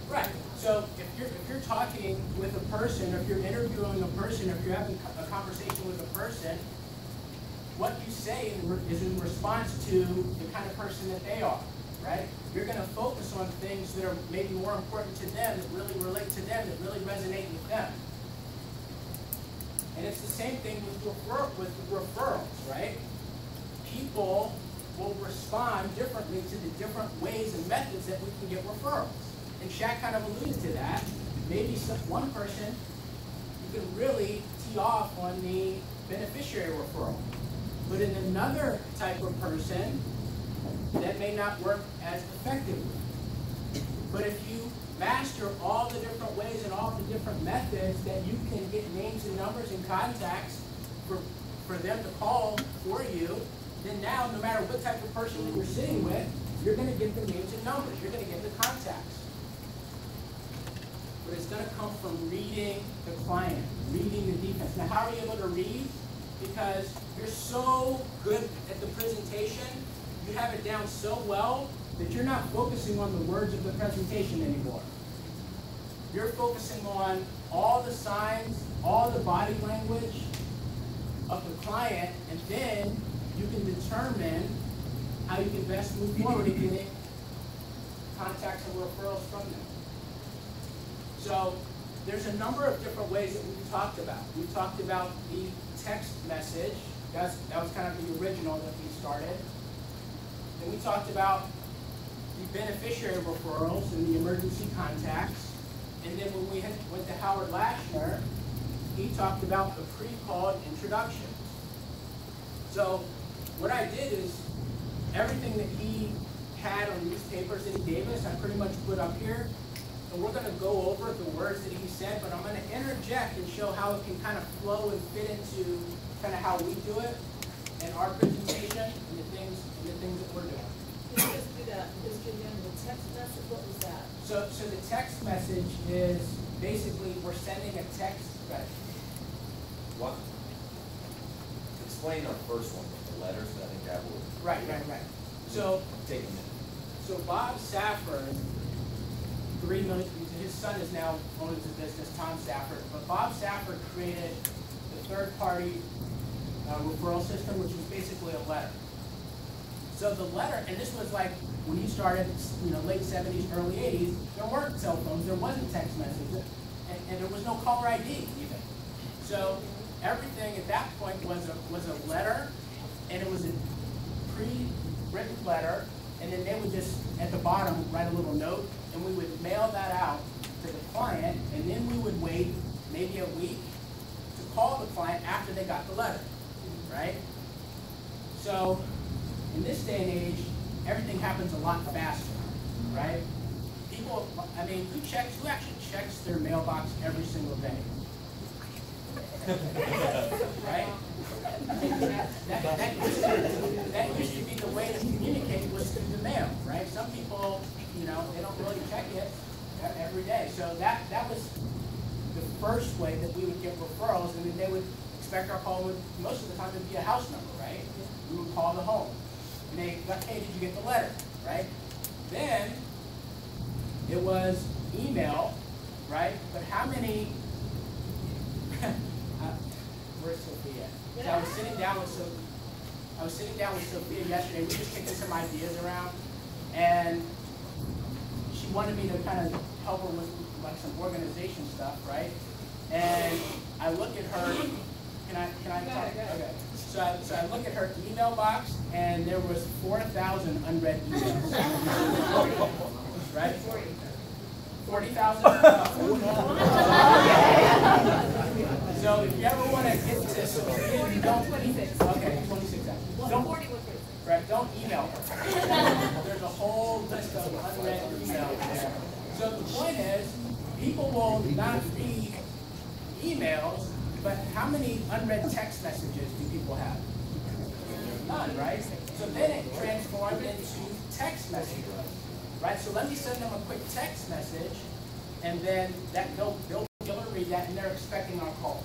Right. So if you're talking with a person, if you're interviewing a person, if you're having a conversation with a person, what you say is in response to the kind of person that they are, right? You're going to focus on things that are maybe more important to them, that really relate to them, that really resonate with them. And it's the same thing with referrals, right? People will respond differently to the different ways and methods that we can get referrals. And Shaq kind of alluded to that. Maybe one person, you can really tee off on the beneficiary referral. But in another type of person, that may not work as effectively. But if you master all the different ways and all the different methods that you can get names and numbers and contacts for them to call for you, then now, no matter what type of person that you're sitting with, you're going to get the names and numbers. You're going to get the contacts. But it's going to come from reading the client, reading the defense. Now, how are you able to read? Because you're so good at the presentation, you have it down so well that you're not focusing on the words of the presentation anymore. You're focusing on all the signs, all the body language of the client, and then you can determine how you can best move forward in getting contacts and referrals from them. So there's a number of different ways that we've talked about. We've talked about the text message. That was kind of the original that we started. Then we talked about the beneficiary referrals and the emergency contacts. And then when we went to Howard Lashner, he talked about the pre-called introductions. So what I did is everything that he had on these papers that he gave us, I pretty much put up here. And we're going to go over the words that he said, but I'm going to interject and show how it can kind of flow and fit into kind of how we do it in our presentation and the things that we're doing. Can you just do that? History again, the text message, what was that? So the text message is basically we're sending a text. Right. What? Explain our first one with the letters. I think that will. Right. So take a minute. So Bob Safford, his son is now owns the business, Tom Safford. But Bob Safford created the third-party referral system, which was basically a letter. So the letter, and this was like when he started, late 70s, early 80s, there weren't cell phones, there wasn't text messages, and there was no caller ID even. So everything at that point was a letter, and it was a pre-written letter, and then they would just, at the bottom, write a little note, and we would mail that out to the client, and then we would wait maybe a week to call the client after they got the letter, right? So in this day and age, everything happens a lot faster, right? People, who actually checks their mailbox every single day? Right? That used to be the way to communicate was through the mail, right? Some people, they don't really check it every day. So that was first way that we would get referrals, and then they would expect our call would, most of the time, it'd be a house number, right? We would call the home. And they got, hey, did you get the letter, right? Then it was email, right? But how many, where's Sophia? So I was sitting down with Sophia yesterday. We were just kicking some ideas around, and she wanted me to kind of help her with like some organization stuff, right? And I look at her. Can I talk? Okay. So I look at her email box, and there was 4,000 unread emails. Right? 40,000. So if you ever want to get to Sophia, you don't. 26. Okay, 26,000. Don't. Right, don't email her. There's a whole list of unread emails there. So the point is, people will not read emails, but how many unread text messages do people have? None, right? So then it transformed into text messages, right? So let me send them a quick text message, and then that they'll read that, and they're expecting our call.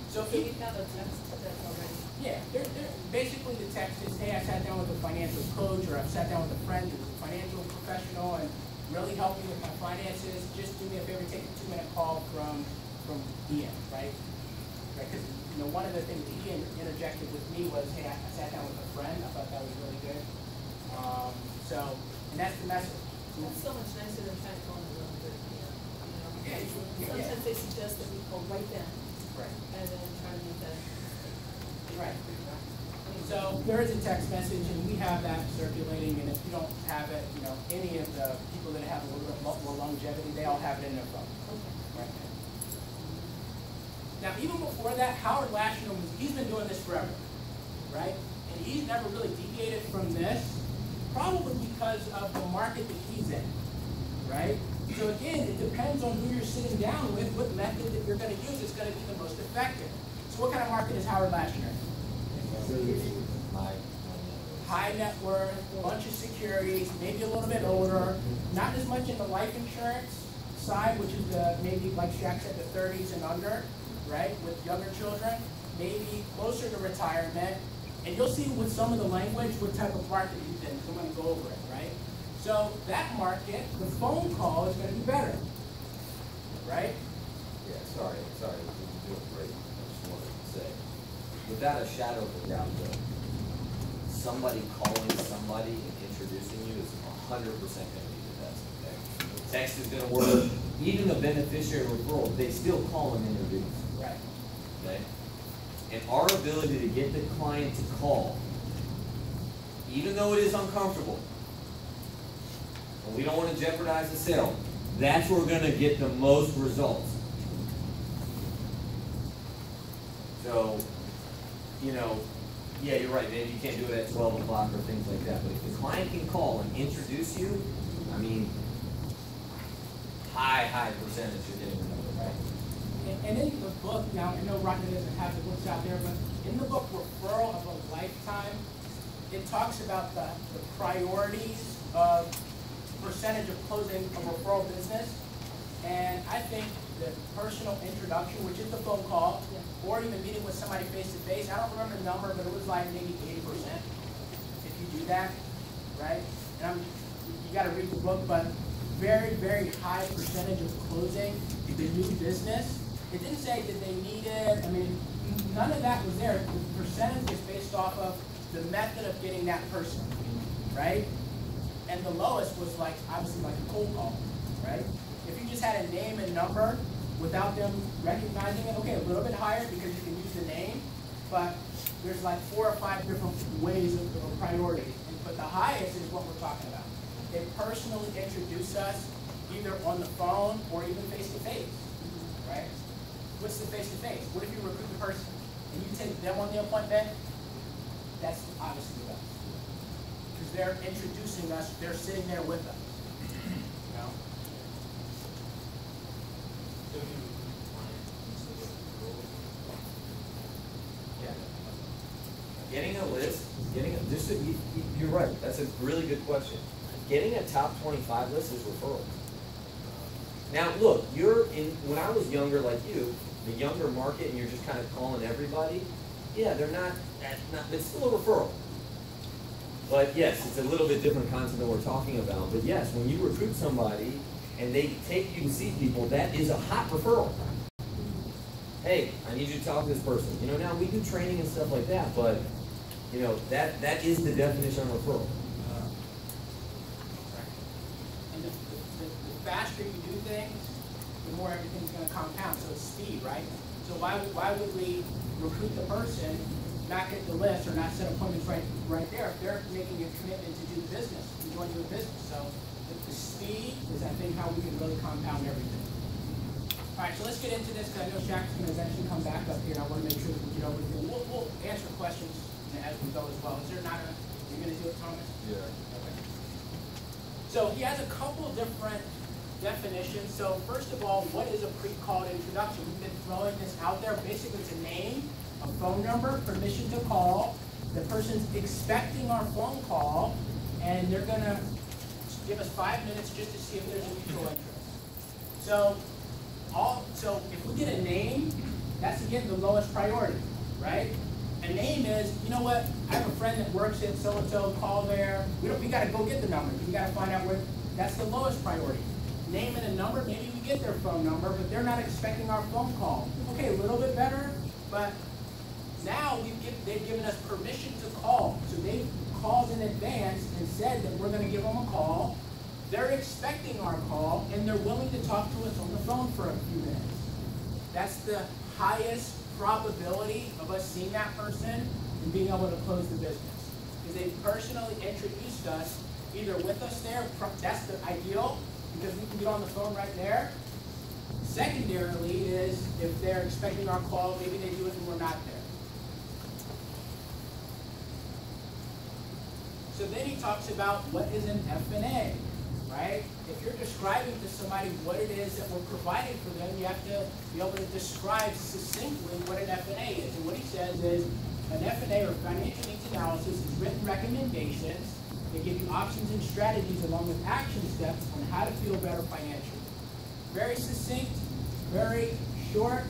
So So you have a text that's already. Yeah, they're basically the text is, hey, I sat down with a financial coach, or I've sat down with a friend who's a financial professional and really helped me with my finances. Just do me a favor, take a 2-minute call from Ian, right? Because one of the things Ian interjected with me was, hey, I sat down with a friend. I thought that was really good. And that's the message. That's so much nicer than trying to call them really good. Sometimes they suggest that we call right then. Right. And then try to do that. Right. So there is a text message, and we have that circulating. And if you don't have it, any of the people that have a little bit more longevity, they all have it in their phone. Okay. Right. Now, even before that, Howard Lashner he's been doing this forever, right? And he's never really deviated from this, probably because of the market that he's in, right? So again, it depends on who you're sitting down with, what method that you're going to use is going to be the most effective. So what kind of market is Howard Lashner? High net worth, bunch of securities, maybe a little bit older, not as much in the life insurance side, which is maybe, like Shaq said, the 30s and under, right, with younger children, maybe closer to retirement. And you'll see with some of the language what type of market he's in. So I'm going to go over it, right? So that market, the phone call is going to be better, right? Yeah, sorry, you're doing great. I just wanted to say, without a shadow of a doubt, though, somebody calling somebody and introducing you is 100% going to be the best, okay? Text is going to work. Even the beneficiary referral, they still call and introduce. Right. Okay? And our ability to get the client to call, even though it is uncomfortable, and we don't want to jeopardize the sale, that's where we're going to get the most results. So, yeah, you're right, maybe you can't do it at 12 o'clock or things like that, but if the client can call and introduce you, I mean, high percentage you're getting the number, right? And in the book, now I know Rocky doesn't have the books out there, but in the book Referral of a Lifetime, it talks about the priorities of percentage of closing a referral business. And I think the personal introduction, which is the phone call, or even meeting with somebody face to face, I don't remember the number, but it was like maybe 80% if you do that, right? And you got to read the book, but very, very high percentage of closing the new business. It didn't say that they needed, I mean, none of that was there. The percentage was based off of the method of getting that person, right? And the lowest was like, obviously like a cold call, right? If you just had a name and number without them recognizing it, okay, a little bit higher because you can use the name, but there's like 4 or 5 different ways of priority. But the highest is what we're talking about. They personally introduce us either on the phone or even face to face, right? What's the face to face? What if you recruit the person and you take them on the appointment? That's obviously the best. Because they're introducing us, they're sitting there with us. You know? Yeah. Getting a list, you're right, that's a really good question. Getting a top 25 list is referral. Now, look, when I was younger like you, the younger market, and you're just kind of calling everybody, yeah, they're not, it's still a referral. But yes, it's a little bit different concept than we're talking about. But yes, when you recruit somebody and they take you to see people, that is a hot referral. Hey, I need you to talk to this person. You know, now we do training and stuff like that, but you know, that is the definition of referral. And the faster you do things, the more everything's going to compound. So it's speed, right? So why would we recruit the person, not get the list, or not set appointments right there if they're making a commitment to do the business, to join doing business? So the speed is, I think, how we can really compound everything. All right, so let's get into this because I know Shaq's going to eventually come back up here, and I want to make sure that we get over everything. We'll answer questions as we go as well. Is there not you're going to do it, Thomas? Yeah. Okay. So he has a couple different definitions. So first of all, what is a pre-called introduction? We've been throwing this out there. Basically, it's a name, a phone number, permission to call. The person's expecting our phone call, and they're going to give us 5 minutes just to see if there's a mutual interest. So if we get a name, that's again the lowest priority, right? A name is, you know what, I have a friend that works at so-and-so, call there. We got to go get the number. We got to find out where, that's the lowest priority. Name and a number, maybe we get their phone number, but they're not expecting our phone call. Okay, a little bit better, but now they've given us permission to call. So they've called in advance and said that we're going to give them a call. They're expecting our call, and they're willing to talk to us on the phone for a few minutes. That's the highest probability of us seeing that person and being able to close the business. Because they've personally introduced us, either with us there, that's the ideal, because we can get on the phone right there. Secondarily is, if they're expecting our call, maybe they do it and we're not there. So then he talks about what is an F&A, right? If you're describing to somebody what it is that we're providing for them, you have to be able to describe succinctly what an F&A is. And what he says is, an F&A, or financial needs analysis, is written recommendations that give you options and strategies along with action steps on how to feel better financially. Very succinct, very short,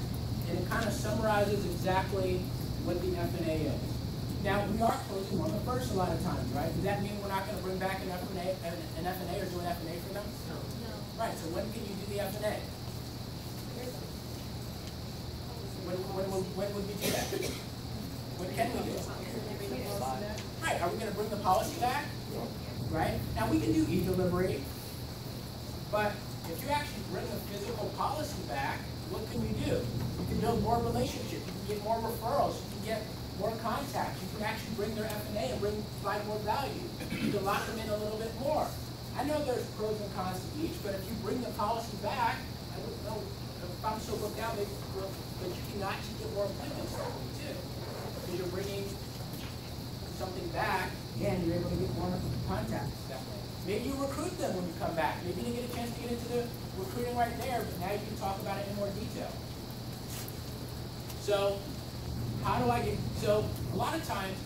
and it kind of summarizes exactly what the F&A is. Now, we are closing on the first a lot of times, right? Does that mean we're not going to bring back an F&A or do an F&A for them? No. Right, so when can you do the F&A? When would we do that? When can we do it? Right, are we going to bring the policy back? Right? Now, we can do e-delivery, but if you actually bring the physical policy back, what can you do? You can build more relationships, you can get more referrals, you can get more contacts, you can actually bring their F&A and provide more value. You can lock them in a little bit more. I know there's pros and cons to each, but if you bring the policy back, I don't know if I'm so booked out, but you can actually get more appointments too. Because you're bringing something back, and you're able to get more contacts that way. Maybe you recruit them when you come back. Maybe you didn't get a chance to get into the recruiting right there, but now you can talk about it in more detail. So, how do I get, so a lot of times,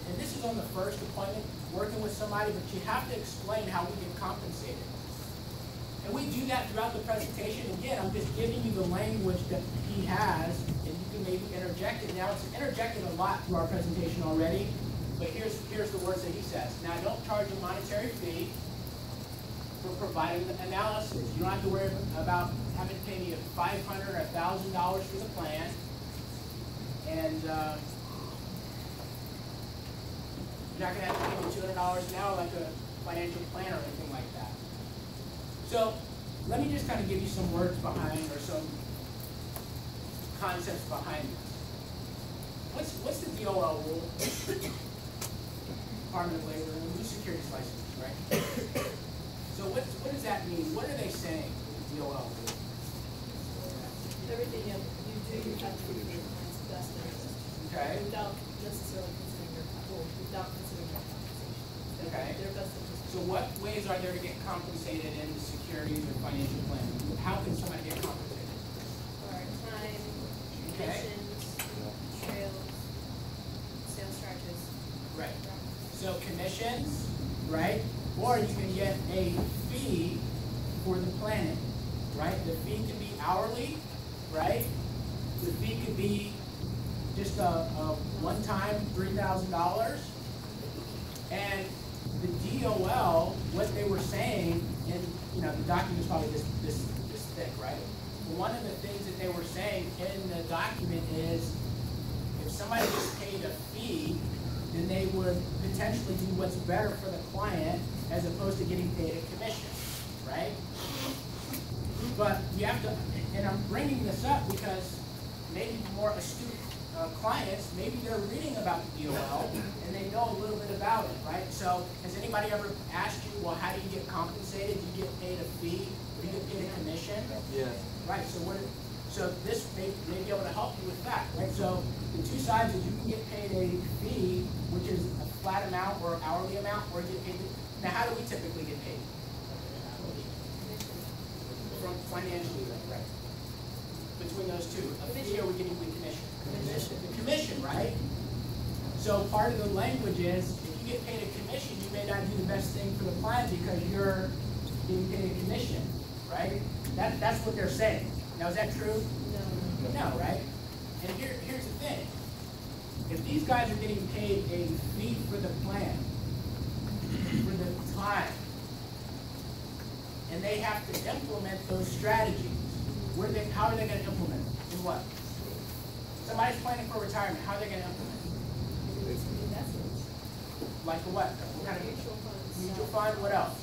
and this is on the first appointment, working with somebody, but you have to explain how we get compensated. And we do that throughout the presentation. Again, I'm just giving you the language that he has, and you can maybe interject it. Now, it's interjected a lot through our presentation already, but here's the words that he says. Now, I don't charge a monetary fee for providing the analysis. You don't have to worry about having to pay me $500 or $1,000 for the plan. And you're not going to have to pay me $200 an hour like a financial planner or anything like that. So let me just kind of give you some words behind, or some concepts behind this. What's the DOL rule? Department of Labor, and new securities license, right? So what does that mean? What are they saying with the DOL rule? Everything you do, you have to do your client's best interest. Okay. Without necessarily considering without considering your compensation. Okay. Their best interest. So what ways are there to get compensated in the securities or financial planning? How can somebody get compensated? For time, Okay. commissions, trails, sales charges. Right. So commissions, right? Or you can get a fee for the planning, right? right? The fee could be hourly, right? The fee could be just a one-time $3,000. And the DOL, what they were saying, and the document's probably this thick, right? But one of the things that they were saying in the document is, if somebody gets paid a fee, then they would potentially do what's better for the client as opposed to getting paid a commission, right? But you have to, and I'm bringing this up because maybe more astute clients, maybe they're reading about the DOL and they know a little bit about it, right? So has anybody ever asked you, well, how do you get compensated? Do you get paid a fee? Do you get paid a commission? Yeah. Right, so this may be able to help you with that, right? So the two sides is you can get paid a fee, which is a flat amount or hourly amount, or get paid. Now, how do we typically get paid? From financially, right? Between those two, a fee or we getting commission? The commission, right? So part of the language is, if you get paid a commission, you may not do the best thing for the client because you're getting paid a commission, right? That's what they're saying. Now, is that true? No. No, right? And here's the thing. If these guys are getting paid a fee for the plan, for the time, and they have to implement those strategies, how are they going to implement it? In what? Somebody's planning for retirement. How are they going to implement it? Like what? What kind of mutual fund? What else?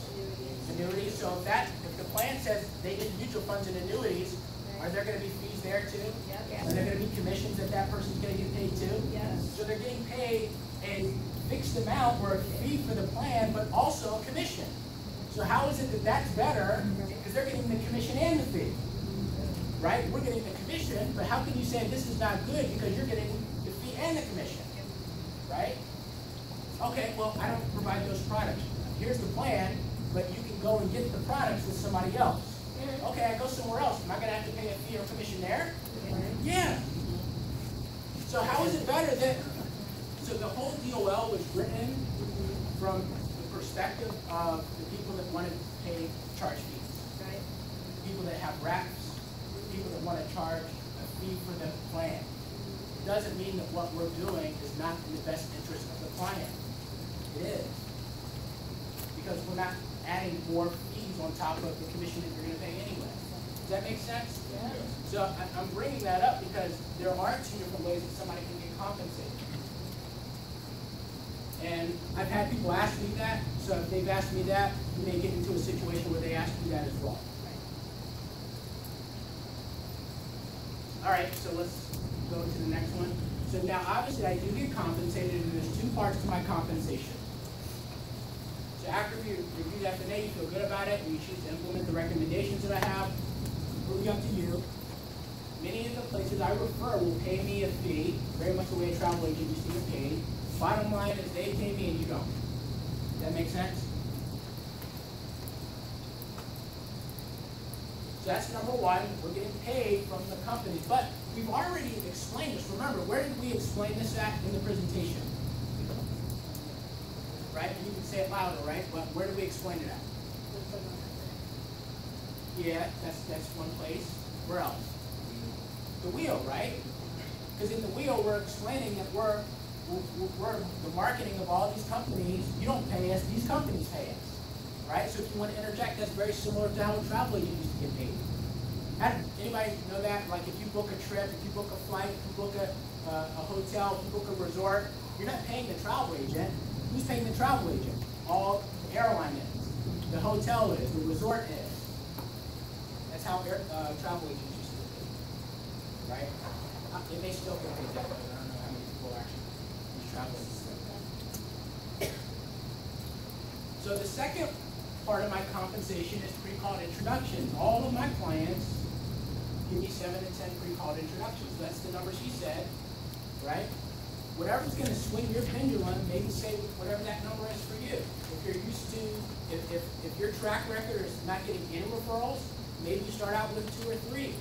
Annuities. So if the plan says they get mutual funds and annuities, are there going to be fees there too? Yes. Are there going to be commissions that person's going to get paid too? Yes. So they're getting paid a fixed amount or a fee for the plan, but also a commission. So how is it that that's better? Because they're getting the commission and the fee. Right? We're getting the commission, but how can you say this is not good because you're getting the fee and the commission? Right? Okay, well, I don't provide those products. Here's the plan, but you can go and get the products with somebody else. Okay, I go somewhere else. Am I going to have to pay a fee or commission there? Yeah. So how is it better that, so the whole DOL was written from the perspective of the people that want to charge fees. Right? People that have reps, people that want to charge a fee for the plan. It doesn't mean that what we're doing is not in the best interest of the client. It is. Because we're not adding more fees on top of the commission that you're going to pay anyway. Does that make sense? Yeah. So I'm bringing that up because there are two different ways that somebody can get compensated. And I've had people ask me that, so if they've asked me that, we may get into a situation where they ask me that as well. All right, so let's go to the next one. So now, obviously, I do get compensated, and there's two parts to my compensation. So after you review the FNA, you feel good about it, and you choose to implement the recommendations that I have, completely up to you. Many of the places I refer will pay me a fee, very much the way a travel agent used to get paid. Bottom line is they pay me and you don't. Does that make sense? So that's number one. We're getting paid from the companies. But we've already explained this. Remember, where did we explain this at in the presentation? Right? And you can say it louder, right? But where did we explain it at? Yeah, that's one place. Where else? The wheel, right? Because in the wheel, we're explaining that we're the marketing of all these companies. You don't pay us, these companies pay us. Right? So if you want to interject, that's very similar to how a travel agent used to get paid. Anybody know that? Like if you book a trip, if you book a flight, if you book a hotel, if you book a resort, you're not paying the travel agent. Who's paying the travel agent? All the airline is. The hotel is. The resort is. That's how travel agents used to get paid. Right? They may still get paid that way, but I don't know how many people actually use travel agents. So the second part of my compensation is pre-called introductions. All of my clients give me 7 to 10 pre-called introductions. So that's the number she said, right? Whatever's going to swing your pendulum, maybe say whatever that number is for you. If you're used to, if your track record is not getting any referrals, maybe you start out with 2 or 3.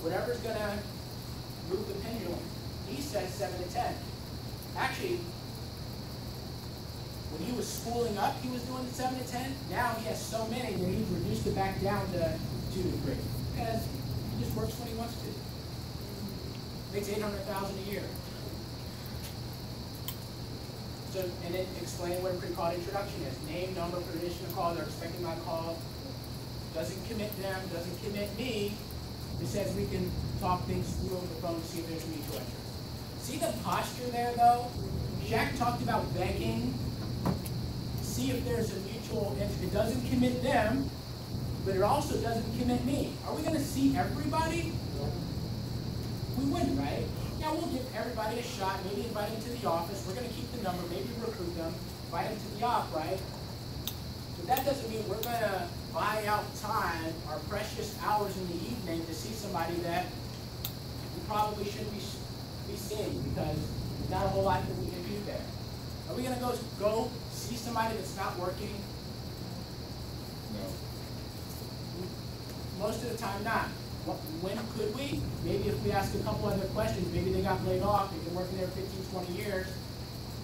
Whatever's going to move the pendulum. He says 7 to 10. Actually, when he was schooling up, he was doing the 7 to 10. Now he has so many that he's reduced it back down to 2 to 3. Because he just works when he wants to. Makes $800,000 a year. So, and then explain what a pre-call introduction is. Name, number, permission to call, they're expecting my call. Doesn't commit them, doesn't commit me. It says we can talk things through over the phone to see if there's mutual interest. See the posture there though? Jack talked about begging. See if there's a mutual interest. It doesn't commit them, but it also doesn't commit me. Are we gonna see everybody? We wouldn't, right? Yeah, we'll give everybody a shot, maybe invite them to the office. We're going to keep the number, maybe recruit them, invite them to the op, right? But that doesn't mean we're going to buy out time, our precious hours in the evening to see somebody that we probably shouldn't be seeing because there's not a whole lot that we can do there. Are we going to go see somebody that's not working? No. Most of the time, not. When could we? Maybe if we ask a couple other questions, maybe they got laid off, they've been working there 15, 20 years,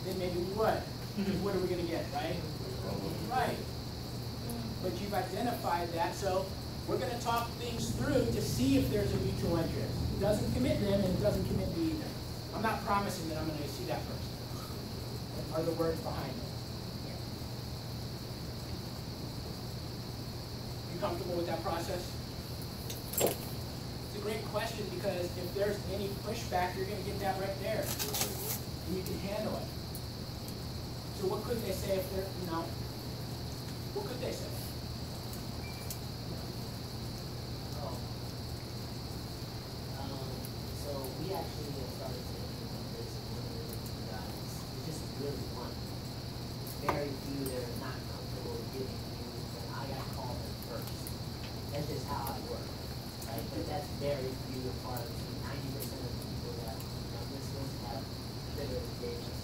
then maybe we would. Because what are we going to get, right? Right. But you've identified that, so we're going to talk things through to see if there's a mutual interest. It doesn't commit them, and it doesn't commit me either. I'm not promising that I'm going to see that person. Are the words behind it? You comfortable with that process? It's a great question because if there's any pushback, you're going to get that right there. And you can handle it. So what could they say if they're, what could they say? So we actually started to implement this in one of the guys. It's just really fun. It's very few that are not comfortable giving news, but I got called in first. That's just how I work. Right? But that's very few and far between. 90% of the people that this list have literally gave us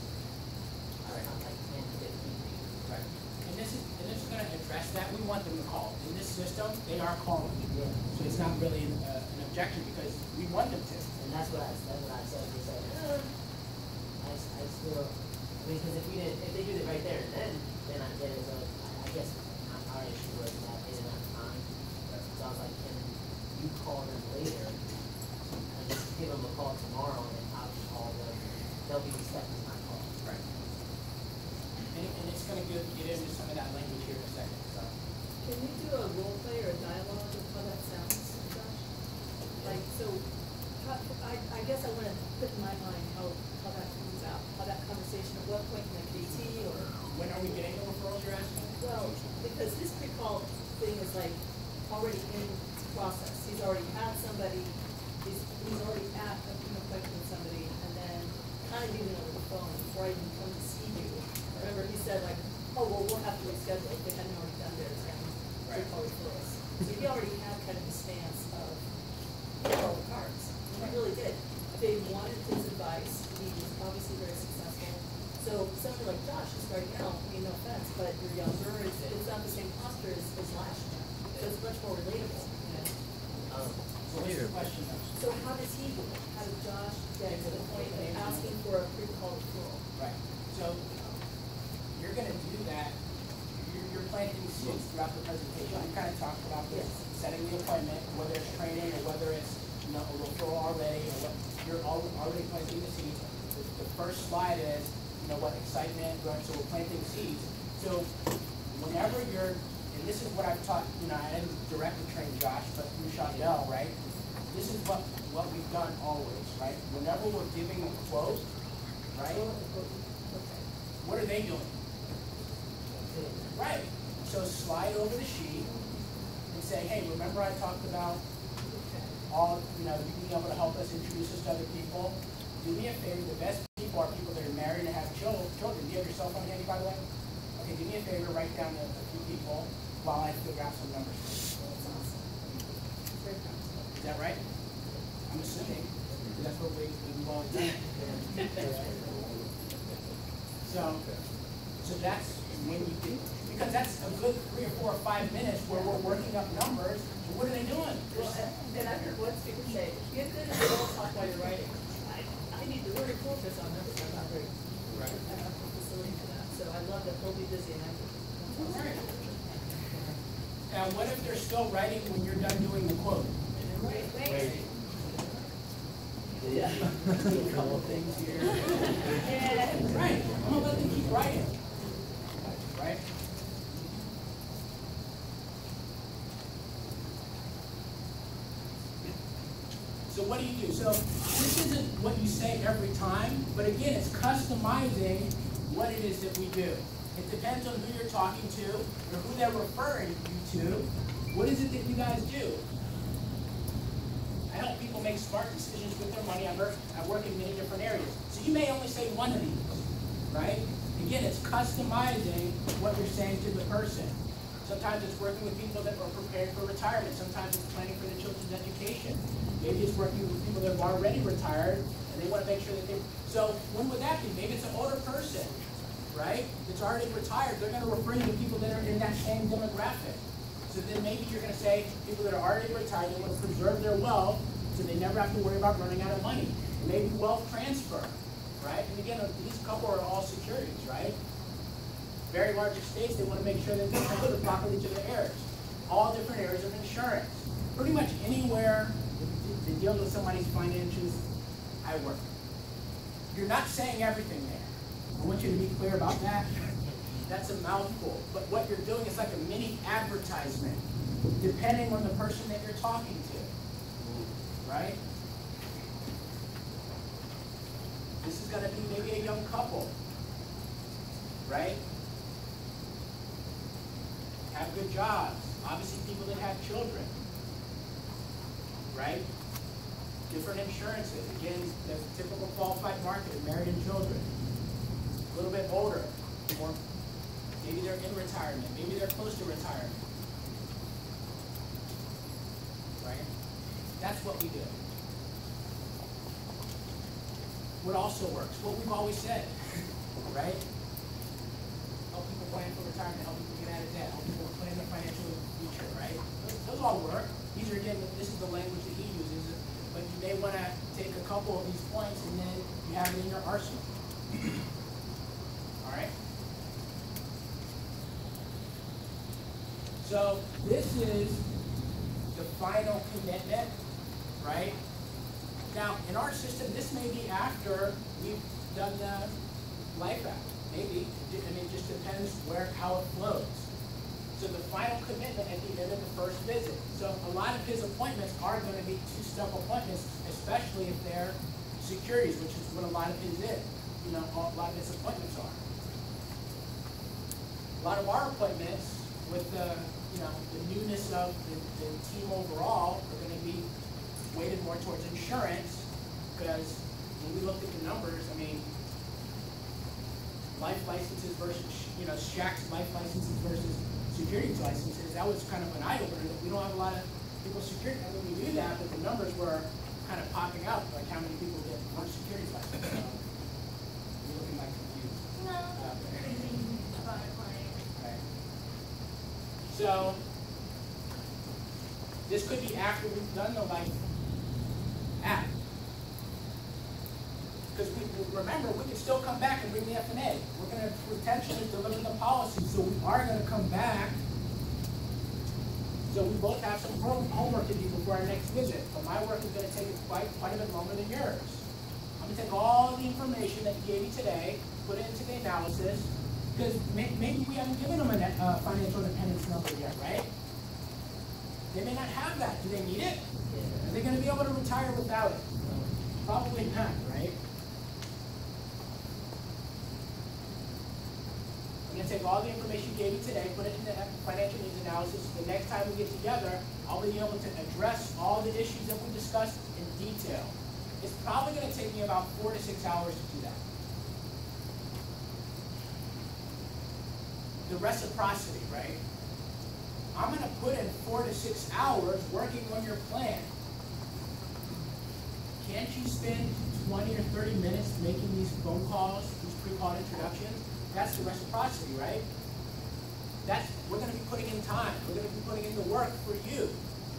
like 10 to 15 people. Right. And this is going to address that. We want them to call. In this system, they are calling. Yeah. So it's not really an objection because we want them to. And that's what I said. They said, I still, because if they do it right there and then I get it. But I guess our issue was that they didn't have time. So I was like, can you call them later and just give them a call tomorrow and I'll call them. They'll be expecting my call. Right. And it's going to get into some of that language here in a second. So. Can we do a role play or a dialogue of how that sounds, Josh? Like, so, I guess I want to put in my mind how that comes out, how that conversation, at what point in the KT or... When are we getting the referrals you're asking? Well, because this pre-call thing is like already in process. He's already had somebody, he's already at an appointment with somebody, and then kind of even over the phone before I even come to see you. Remember, he said like, oh, well, we'll have to reschedule if they hadn't already done theirs and pre-call referrals. So he already had kind of the stance of all the cards. He really did. They wanted his advice. He was obviously very successful. So someone like Josh is starting out, I mean, no offense, but you're younger, it's not the same posture as last year. So it's much more relatable. So what's the question though? So how does he do it? How did Josh get to the point of asking for a pre-call referral? Right. So you're going to do that. You're planting seeds throughout the presentation. We kind of talked about this, setting the appointment, whether it's training or whether it's a referral already, or what you're already planting the seeds. The first slide is, what excitement, right? So we're planting seeds. So whenever you're, and this is what I've taught, I didn't directly train Josh, but through Shondell, right? This is what we've done always, right? Whenever we're giving a quote, right? What are they doing? Right. So slide over the sheet and say, hey, remember I talked about all, you being able to help us introduce us to other people? Do me a favor, the best people are people that are married and have children. Do you have your cell phone handy, by the way? Okay, do me a favor, write down a few people while I figure out some numbers. That's awesome. Is that right? I'm assuming. That's what we've always done. So that's when you do, because that's a good 3 or 4 or 5 minutes where we're working up numbers. So what are they doing? Well, and I heard one speaker say, get good at the talk while you're writing. I need to really focus on numbers. I'm not very, I don't have a facility for that. So I love that they'll be busy and active. Now, what if they're still writing when you're done doing the quote? Wait. Yeah. A couple things here. Yeah. Right. I'm gonna let them keep writing. Right? So what do? So this isn't what you say every time, but again, it's customizing what it is that we do. It depends on who you're talking to or who they're referring you to. What is it that you guys do? I help people make smart decisions with their money. I work in many different areas. So you may only say one of these, right? Again, it's customizing what you're saying to the person. Sometimes it's working with people that are prepared for retirement. Sometimes it's planning for the children's education. Maybe it's working with people that have already retired and they want to make sure that they... So when would that be? Maybe it's an older person, right? That's already retired. They're going to refer you to people that are in that same demographic. So then maybe you're going to say people that are already retired, they want to preserve their wealth so they never have to worry about running out of money. And maybe wealth transfer, right? And again, these couple are all securities, right? Very large estates, they want to make sure that they transfer properly to their heirs. All different areas of insurance. Pretty much anywhere that deals with somebody's finances, I work. You're not saying everything there. I want you to be clear about that. That's a mouthful. But what you're doing is like a mini advertisement, depending on the person that you're talking to, right? This is going to be maybe a young couple, right? Have good jobs. Obviously, people that have children, right? Different insurances. Again, the typical qualified market, married and children. A little bit older, more. Maybe they're in retirement. Maybe they're close to retirement. Right? That's what we do. What also works? What we've always said, right? Help people plan for retirement, help people get out of debt, help people plan their financial future, right? Those all work. These are, again, this is the language that he uses, but you may want to take a couple of these points and then you have it in your arsenal. All right? So this is the final commitment, right? Now, in our system, this may be after we've done the Life Act. Maybe. I mean, it just depends how it flows. So the final commitment at the end of the first visit. So a lot of his appointments are going to be two-step appointments, especially if they're securities, which is what a lot of his is. You know, a lot of his appointments are. A lot of our appointments with the newness of the team overall are going to be weighted more towards insurance, because when we looked at the numbers, I mean, life licenses versus, Shaq's life licenses versus securities licenses, that was kind of an eye-opener that we don't have a lot of people security. I mean, we do that, but the numbers were kind of popping out, like how many people get more securities licenses. You're looking like confused. No, thinking about applying. Right. So, this could be after we've done the Life Act. Because remember, we can still come back and bring the F&A. We're going to potentially deliver the policy, so we are going to come back. So we both have some homework to do before our next visit. But my work is going to take quite a bit longer than yours. I'm going to take all the information that he gave you today, put it into the analysis, because maybe we haven't given them a financial independence number yet, right? They may not have that. Do they need it? Are they going to be able to retire without it? Probably not, right? I'm going to take all the information you gave me today, put it in the financial needs analysis. The next time we get together, I'll be able to address all the issues that we discussed in detail. It's probably going to take me about 4 to 6 hours to do that. The reciprocity, right? I'm going to put in 4 to 6 hours working on your plan. Can't you spend 20 or 30 minutes making these phone calls, these pre-call introductions? That's the reciprocity, right? We're going to be putting in time. We're going to be putting in the work for you.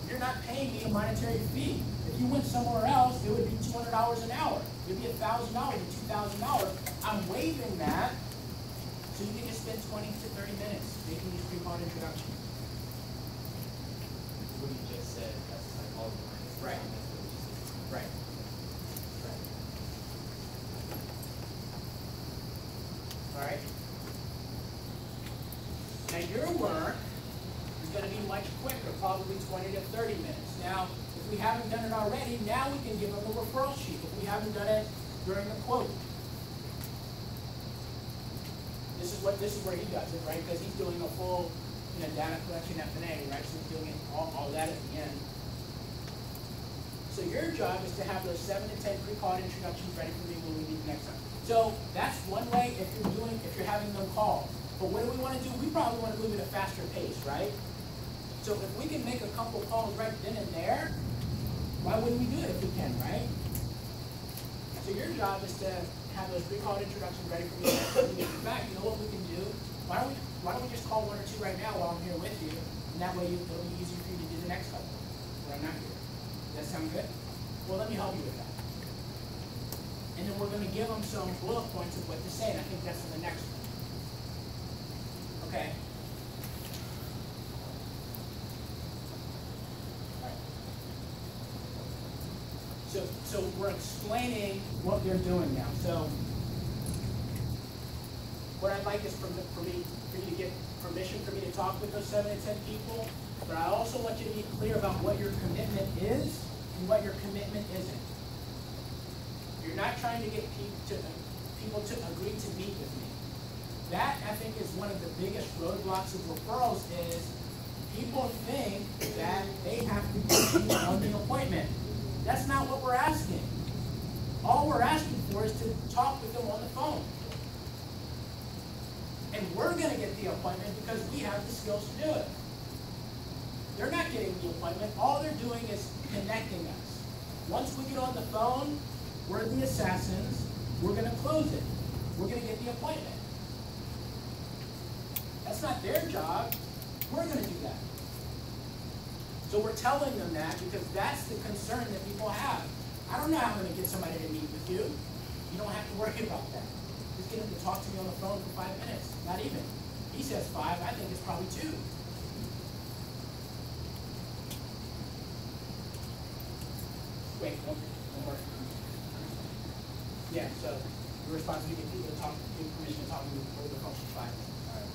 You're not paying me a monetary fee. If you went somewhere else, it would be $200 an hour. It would be $1,000 or $2,000. I'm waiving that So you can just spend 20 to 30 minutes making these pre-call introductions. What you just said, that's the psychology behind it. Right. Right. All right. Now your work is going to be much quicker, probably 20 to 30 minutes. Now, if we haven't done it already, now we can give them a referral sheet. If we haven't done it during the quote. This is where he does it, right? Because he's doing a full, data collection F&A, right? So he's doing it all that at the end. So your job is to have those 7 to 10 pre-call introductions ready for me when we meet next time. So that's one way if you're having them call. But what do we want to do? We probably want to move at a faster pace, right? So if we can make a couple calls right then and there, why wouldn't we do it if we can, right? So your job is to have those pre-call introductions ready for me next time we get back. You know what we can do? Why don't we just call 1 or 2 right now while I'm here with you, and that way it'll be easier for you to do the next couple when I'm not here. Does that sound good? Well, let me help you with that. And then we're going to give them some bullet points of what to say, and I think that's in the next one. Okay. All right. So we're explaining what they're doing now. So what I'd like is for you to get permission for me to talk with those 7 to 10 people, but I also want you to be clear about what your commitment is and what your commitment isn't. You're not trying to get people to agree to meet with me. That, I think, is one of the biggest roadblocks of referrals is people think that they have to be on the appointment. That's not what we're asking. All we're asking for is to talk with them on the phone. And we're going to get the appointment because we have the skills to do it. They're not getting the appointment. All they're doing is connecting us. Once we get on the phone, we're the assassins. We're going to close it. We're going to get the appointment. That's not their job. We're going to do that. So we're telling them that because that's the concern that people have. I don't know how I'm going to get somebody to meet with you. You don't have to worry about that. Just get them to talk to me on the phone for 5 minutes. Not even. He says 5. I think it's probably 2. Wait, one more. Yeah, so your responsibility to get people to talk, give permission to talk to you over the phone for 5 minutes. All right.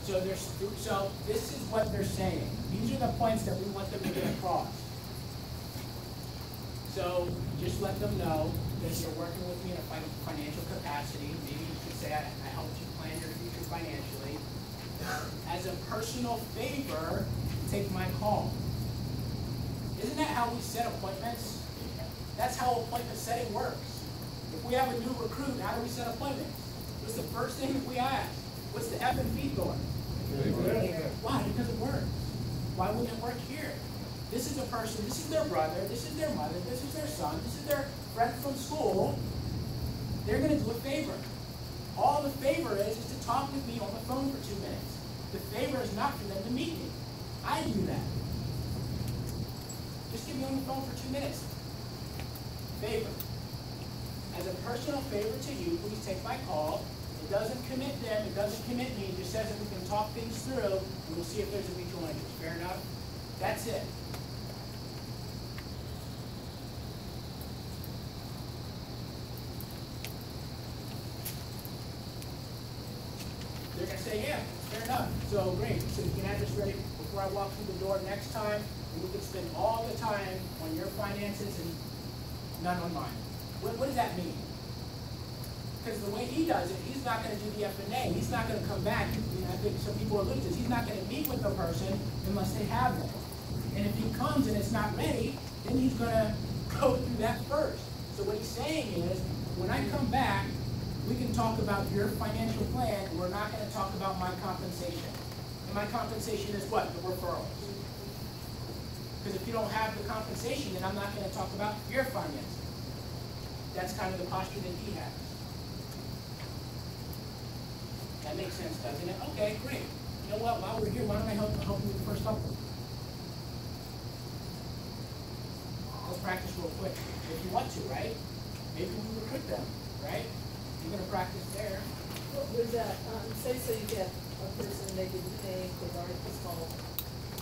So this is what they're saying. These are the points that we want them to get across. So just let them know that you're working with me in a financial capacity. Maybe you could say I helped you plan your future financially. As a personal favor, take my call. Isn't that how we set appointments? That's how appointment setting works. If we have a new recruit, how do we set appointments? What's the first thing that we ask? What's the F and V door? Why? Because it works. Why wouldn't it work here? This is a person, this is their brother, this is their mother, this is their son, this is their friend from school. They're going to do a favor. All the favor is to talk with me on the phone for 2 minutes. The favor is not for them to meet me. I do that. Just get me on the phone for 2 minutes. Favor. As a personal favor to you, please take my call. It doesn't commit them, it doesn't commit me, it just says that we can talk things through and we'll see if there's a mutual interest. Fair enough? That's it. They're going to say, yeah, fair enough. So great. So you can have this ready before I walk through the door next time, and we can spend all the time on your finances and none on mine. What does that mean? Because the way he does it, he's not going to do the F&A. He's not going to come back. I think some people allude to this. He's not going to meet with the person unless they have them. And if he comes and it's not ready, then he's going to go through that first. So what he's saying is, when I come back, we can talk about your financial plan. We're not going to talk about my compensation. And my compensation is what? The referrals. Because if you don't have the compensation, then I'm not going to talk about your finances. That's kind of the posture that he has. That makes sense, doesn't it? Okay, great. You know what? While we're here, why don't I help you with the first couple? Let's practice real quick. If you want to, right? Maybe we recruit them. right? You're gonna practice there. Well, with that, say so you get a person, they didn't pay, they've already installed,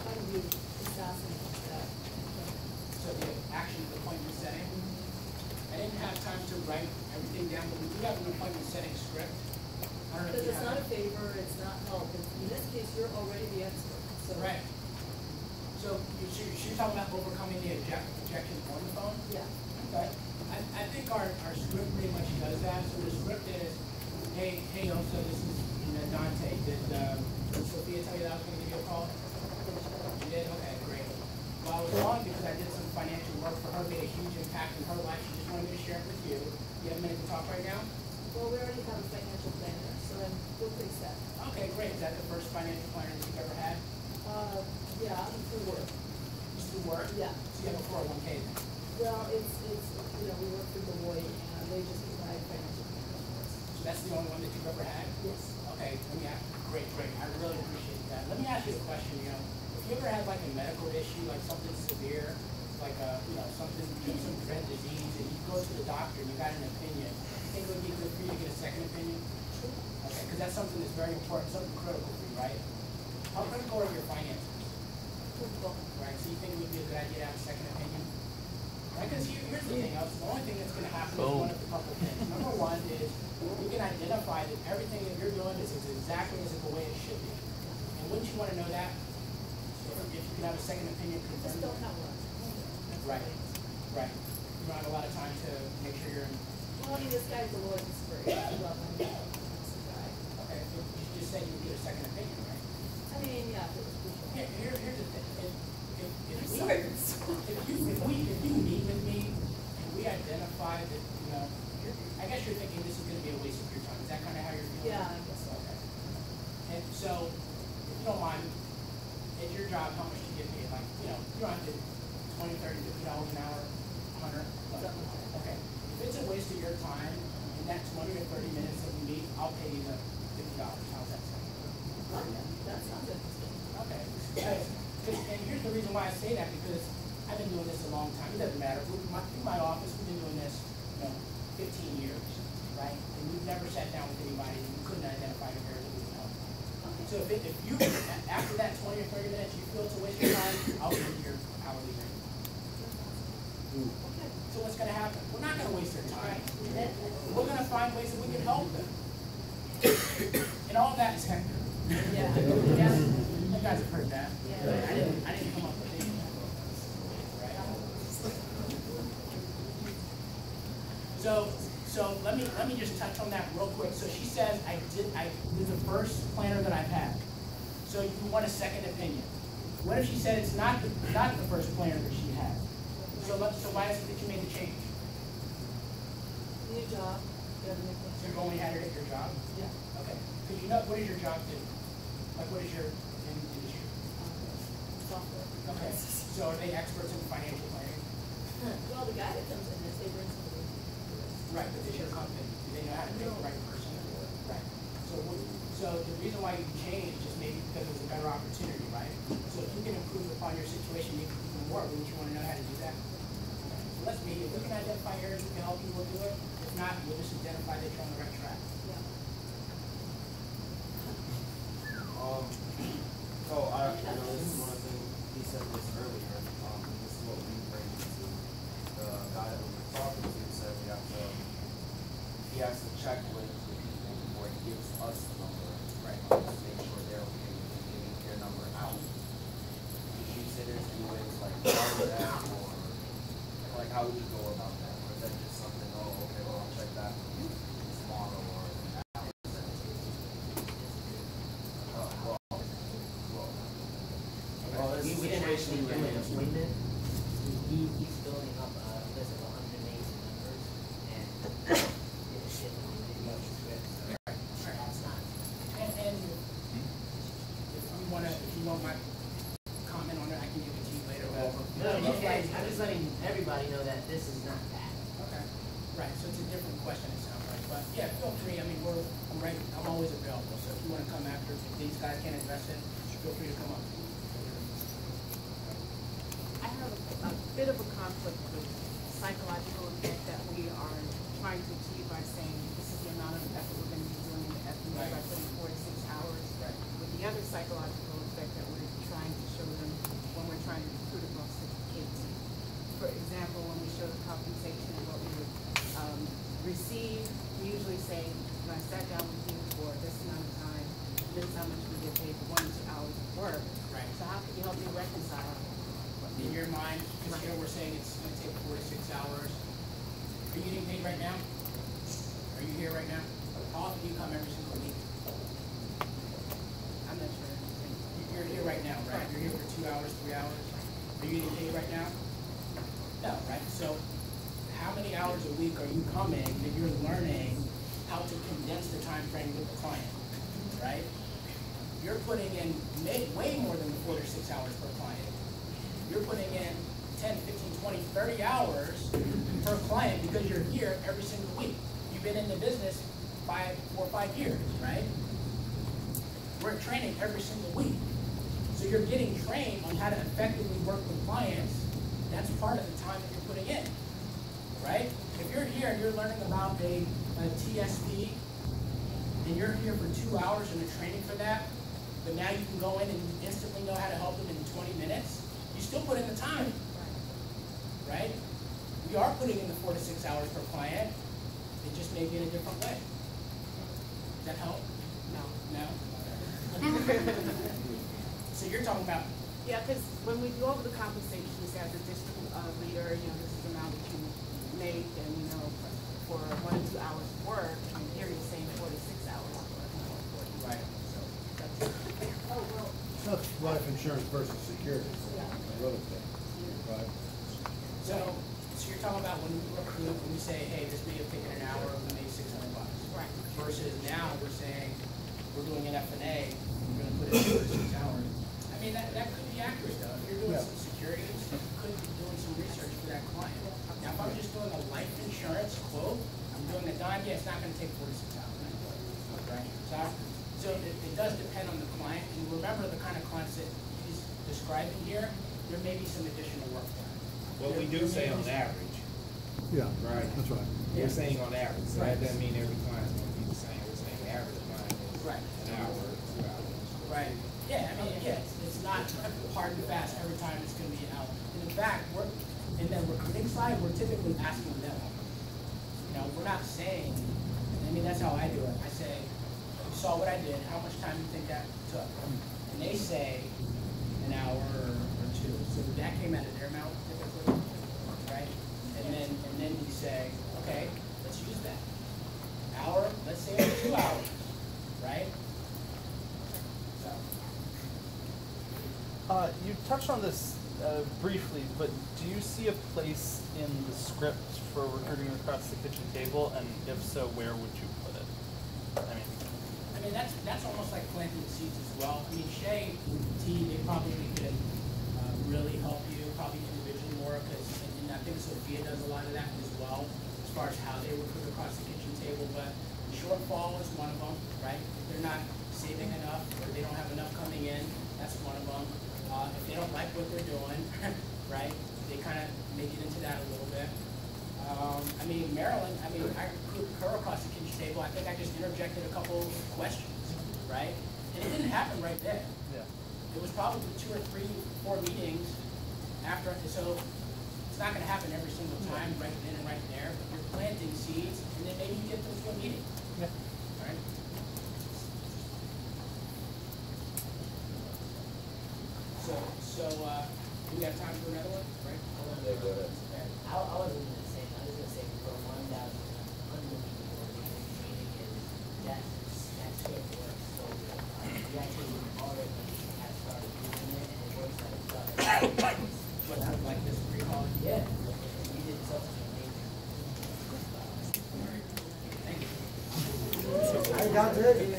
how do you assassinate that? So the action appointment setting. I didn't have time to write everything down, but we do have an appointment setting script. I don't know if Because you it's have not a it. favor, it's not help, in this case, you're already the expert, so. Right. So you're talking about overcoming the objections on the phone? Yeah. Okay. I think our script pretty much does that. So the script is, hey, also this is Dante. Did Sophia tell you that I was going to give you a call? She did? Okay, great. Well, I was wrong because I did some financial work for her, made a huge impact in her life. She just wanted me to share it with you. You have a minute to talk right now? Well, we already have a financial planner, so then we'll fix that. Okay, great. Is that the first financial planner that you've ever had? Yeah, through work. Just through work? Yeah. So you have a 401k then? Well, it's, you know, we work through Deloitte, and they just provide financial planners for us. So that's the only one that you've ever had? Yes. Okay, let me ask, great. I really appreciate that. Let me ask you a question, if you ever had like a medical issue, like something severe, like something, some dread disease, and you go to the doctor and you got an opinion, you think it would be good for you to get a second opinion? Okay, because that's something that's very important, something critical for you, right? How critical are your finances? Critical. Right, so you think it would be a good idea to have a second opinion? Right, because here's the thing, the only thing that's going to happen is one of a couple things. Number one is you can identify that everything that you're doing is exactly as the way it should be. And wouldn't you want to know that? So if you can have a second opinion, Just don't have one. right, right. You don't have a lot of time to make sure you're in. Well, I mean, this guy's Deloitte is great. I love him. He's a guy. Okay, but you just said you would get a second opinion, right? I mean, yeah, if it was crucial. Here's the thing. If you meet with me and we identify that, I guess you're thinking this is going to be a waste of your time. Is that kind of how you're feeling? Yeah, I guess so. Okay. And so, if you don't mind, at your job, how much do you get paid? Like, you don't have to $20, $30, $50 an hour, 100. Okay. If it's a waste of your time, in that 20 or 30 minutes that we meet, I'll pay you the $50. How's that sound? That sounds interesting. Okay. And here's the reason why I say that, because I've been doing this a long time. It doesn't matter. Through my office, we've been doing this, 15 years, right? And we've never sat down with anybody and we couldn't identify the areas that we can help. So if you, after that 20 or 30 minutes, you feel it's a waste of your time, I'll give you your hourly rate. Okay. So what's going to happen? We're not going to waste their time. We're going to find ways that we can help them. And all that is Hector. Yeah. You guys have heard that. Yeah. I didn't come up with it. Right? So let me just touch on that real quick. So she says I did the first planner that I've had. So you want a second opinion. What if she said it's not the first planner that she had? So why is it that you made the change? New job. So you've only had it at your job? Yeah. Okay. Because what does your job do? Like what is your industry? Software. Okay. So are they experts in financial planning? Well, the guy that comes in is they bring somebody. Right, but is your company, do they know how to pick the right person? Right. So the reason why you changed is maybe because it was a better opportunity, right? So if you can improve upon your situation even more, wouldn't you want to know how to do that? Okay. So let's meet. If we can identify areas we can help you, we'll do it. If not, we'll just identify that you're on the right track. Yeah. So I know this is one of the things he said this earlier. This is what we bring to the guy that we were talking to. Said he has to check with the people before he gives us the number, right? To make sure they're okay with giving their number out. Would you say there's any ways like follow that, or like how would you go about that? Or is that just something? Oh, okay, well I'll check that tomorrow or after. We didn't actually do an appointment. He's building up a list of 180 numbers and shit video scripts. That's not. And if you want my comment on it, I can give it to you later. I'm just letting everybody know that this is not that. Okay. Right. So it's a different question, it sounds like. But yeah, feel free. I mean, I'm always available. So if you want to come after, if these guys can't address it, feel free to come up. I have a bit of a conflict with psychological effect that we are trying to achieve by saying this is the amount of effort we're going to be doing in the FBA by putting 4 to 6 hours. With the other psychological effect that we're trying to show them when we're trying to recruit across the kids. For example, when we show the compensation and what we would receive, we usually say, when I sat down with you for this amount of time, this is how much we get paid for 1 to 2 hours of work. Right. So how can you help me reconcile? In your mind, because here we're saying it's going to take 4 to 6 hours. Are you getting paid right now? Are you here right now? How often do you come every single week? I'm not sure. You're here right now, right? You're here for 2 hours, 3 hours. Are you getting paid right now? No, right? So how many hours a week are you coming that you're learning how to condense the time frame with the client, right? You're putting in way more than the 4 to 6 hours per client. You're putting in 10, 15, 20, 30 hours per client because you're here every single week. You've been in the business 4 or 5 years, right? We're training every single week. So you're getting trained on how to effectively work with clients. That's part of the time that you're putting in, right? If you're here and you're learning about a TSP and you're here for 2 hours and you're training for that, but now you can go in and instantly know how to help them in 20 minutes, you still put in the time, right? We are putting in the 4 to 6 hours per client. It just may be in a different way. Does that help? No. No? So you're talking about... Yeah, because when we go over the compensation, we say as a district leader, you know, this is the amount that you make, and you know, for 1 to 2 hours of work, and here you're saying 4 to 6 hours of work. Right. That's life insurance versus security. Another thing, right? So you're talking about when we recruit, when we say, hey, this may have taken an hour, we made $600. Right. Versus now we're saying, we're doing an F&A, we're going to put in 4 to 6 hours. I mean, that could be accurate though. If you're doing some security, you could be doing some research for that client. Now, if I'm just doing a life insurance quote, I'm doing a dime, yeah, it's not going to take 4 to 6 hours. Right? So it does depend on the client. And remember the kind of clients that he's describing here, there may be some additional work done. Well, we do say on average. Yeah, right. That's right. We're saying on average, so that doesn't mean every client's going to be the same. We're saying average client is an hour, 2 hours. Right. Yeah, I mean, yeah, it's not hard and fast every time it's going to be an hour. And in fact, in the recruiting side, we're typically asking them. You know, we're not saying, I mean, that's how I do it. I say, you saw what I did, how much time do you think that took? And they say an hour or 2. So that came out of their mouth typically, right? And then you say, okay, let's use that. Hour, let's say it's 2 hours, right? You touched on this briefly, but do you see a place in the script for recruiting across the kitchen table, and if so, where would you put it? I mean, that's almost like planting seeds as well. I mean, Shay and T, they probably could really help you, probably individually more, because and I think Sophia does a lot of that as well, as far as how they recruit across the kitchen table. But shortfall is one of them, right? If they're not saving enough, or they don't have enough coming in, that's one of them. If they don't like what they're doing, right, they kind of make it into that a little bit. I mean, Marilyn, I recruited her across the kitchen table. I think I just interjected a couple questions, right? And it didn't happen right there. Yeah. It was probably 2 or 3, 4 meetings after, so it's not going to happen every single time, right then and right there. But you're planting seeds, and then maybe you get them to a meeting. Yeah. Right? So do we have time for another one? Right? Yeah, go ahead. I wasn't going to say, I was going to say for 1,000 unbelievable training, and that script works so good. We actually already have started using it, and it works like a drug. What, like this recall? Yeah. We did something amazing. Thank you. I got it.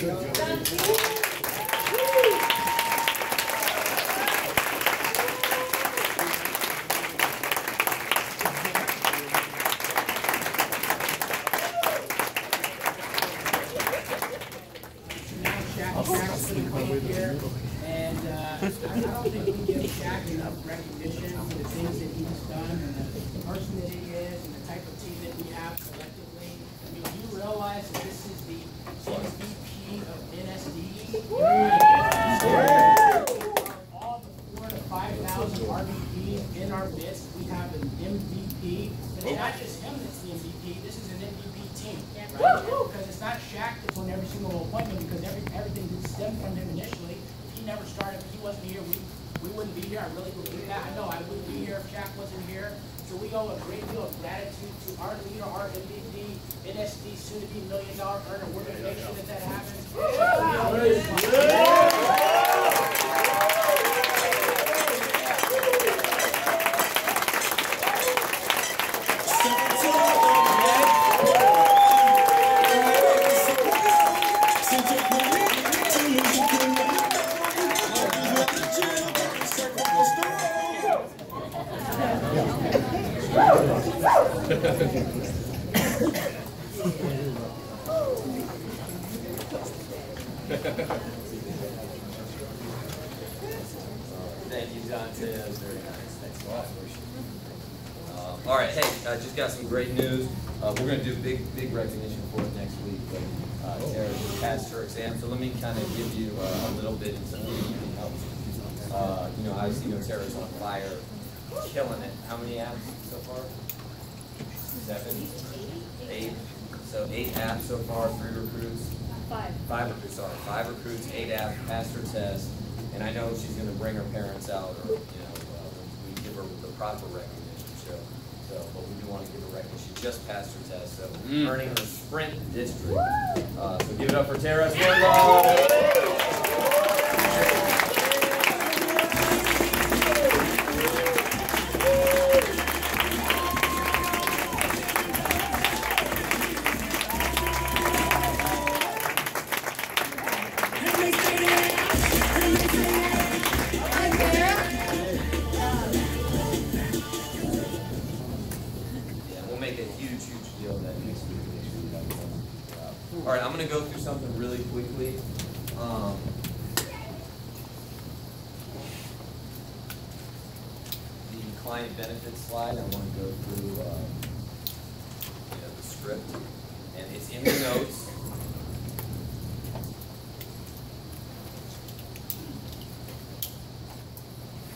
Here, and I don't think we give Shaq enough recognition for the things that he's done and the person that he is and the type of team that we have collectively. mean, do you realize that this is the MVP of NSD? All the 4,000 to 5,000 RVPs in our midst, we have an MVP. And it's not just him that's the MVP, this is an MVP team, right? Because it's not Shaq that's on every single appointment, because everything did stem from him initially. If he never started, if he wasn't here, we wouldn't be here. I really believe that. I know I wouldn't be here if Shaq wasn't here. So we owe a great deal of gratitude to our leader, our MVP, NSD, soon-to-be $1 million earner. We're going to make sure that that happens. Thank you, Dante. That was very nice. Thanks a lot. All right, hey, I just got some great news. We're going to do big recognition for it next week. But Tara just passed her exam, so let me kind of give you a little bit of some help. You know, obviously, you know Tara's on fire, killing it. How many apps so far? 7, 8. So 8 apps so far. 3 recruits. 5 recruits. Sorry, 5 recruits, 8 apps. Passed her test. And I know she's going to bring her parents out, or, you know, we give her the proper recognition show. So, but we do want to give her recognition. She just passed her test, so earning her sprint district. So give it up for Tara. All right, I'm going to go through something really quickly. The client benefits slide, I want to go through you know, the script, and it's in the notes.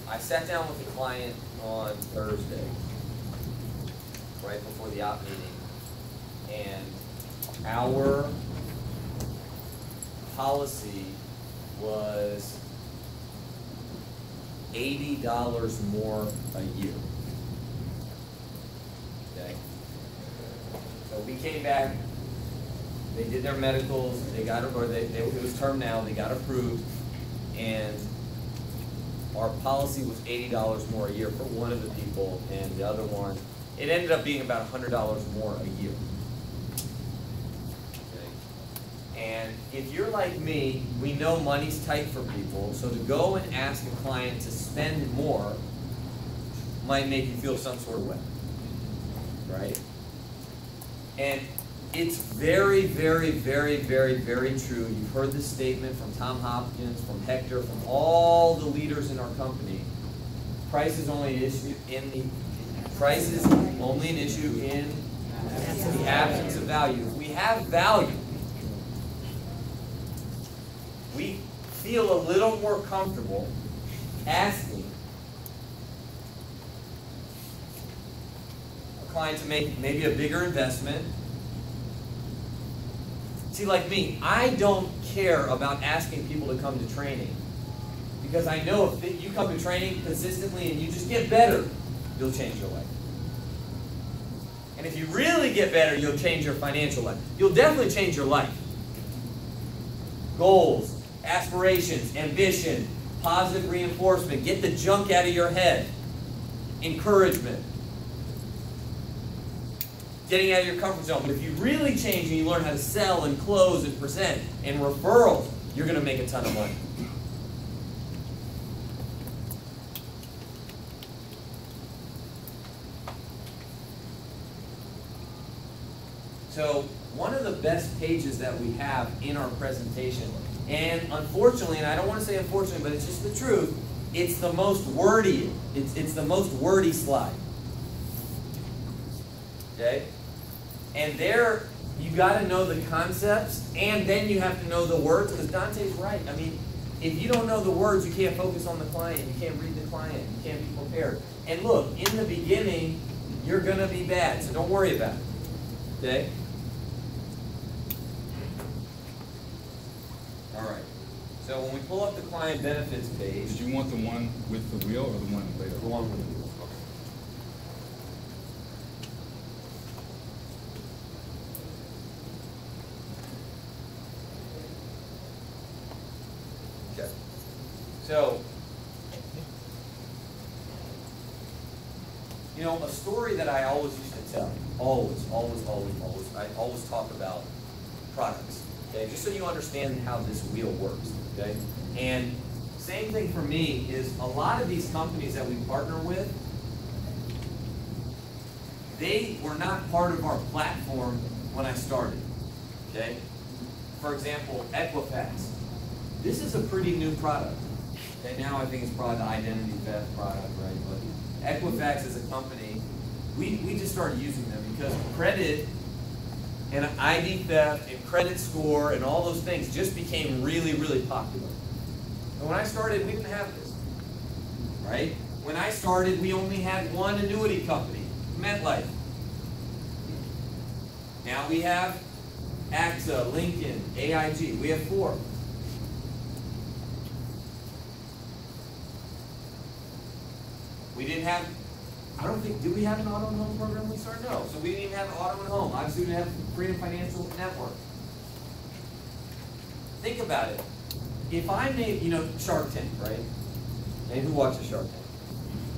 I sat down with the client on Thursday, right before the op meeting, and our policy was $80 more a year. Okay? So we came back, they did their medicals, they got it, or it was term now, they got approved, and our policy was $80 more a year for one of the people, and the other one, it ended up being about $100 more a year. And if you're like me, we know money's tight for people, so to go and ask a client to spend more might make you feel some sort of way, right? And it's very, very, very, very, very true. You've heard this statement from Tom Hopkins, from Hector, from all the leaders in our company. Price is only an issue in the absence of value. If we have value, we feel a little more comfortable asking a client to make maybe a bigger investment. See, like me, I don't care about asking people to come to training, because I know if you come to training consistently and you just get better, you'll change your life. And if you really get better, you'll change your financial life. You'll definitely change your life. Goals, aspirations, ambition, positive reinforcement. Get the junk out of your head. Encouragement. Getting out of your comfort zone. But if you really change and you learn how to sell and close and present and referrals, you're going to make a ton of money. So one of the best pages that we have in our presentation, and unfortunately, and I don't want to say unfortunately, but it's just the truth, it's the most wordy. It's the most wordy slide. Okay? And there you got to know the concepts, and then you have to know the words, because Dante's right. I mean, if you don't know the words, you can't focus on the client. You can't read the client. You can't be prepared. And look, in the beginning, you're going to be bad, so don't worry about it. Okay? All right. So when we pull up the client benefits page... Did you want the one with the wheel or the one later? The one with the wheel. Okay. So, you know, a story that I always used to tell, I always talk about products, okay, just so you understand how this wheel works, okay? And same thing for me is a lot of these companies that we partner with, they were not part of our platform when I started, okay? For example, Equifax. This is a pretty new product. Okay, now I think it's probably the identity theft product, right? But Equifax is a company, we just started using them because credit and ID theft and credit score and all those things just became really, really popular. And when I started, we didn't have this, right? When I started, we only had one annuity company, MetLife. Now we have AXA, Lincoln, AIG. We have 4. We didn't have, I don't think, did we have an auto and home program when we started? No. So we didn't even have an auto and home. Obviously we didn't have Freedom Financial Network. Think about it. If I made, you know, Shark Tank, right? And who watches Shark Tank?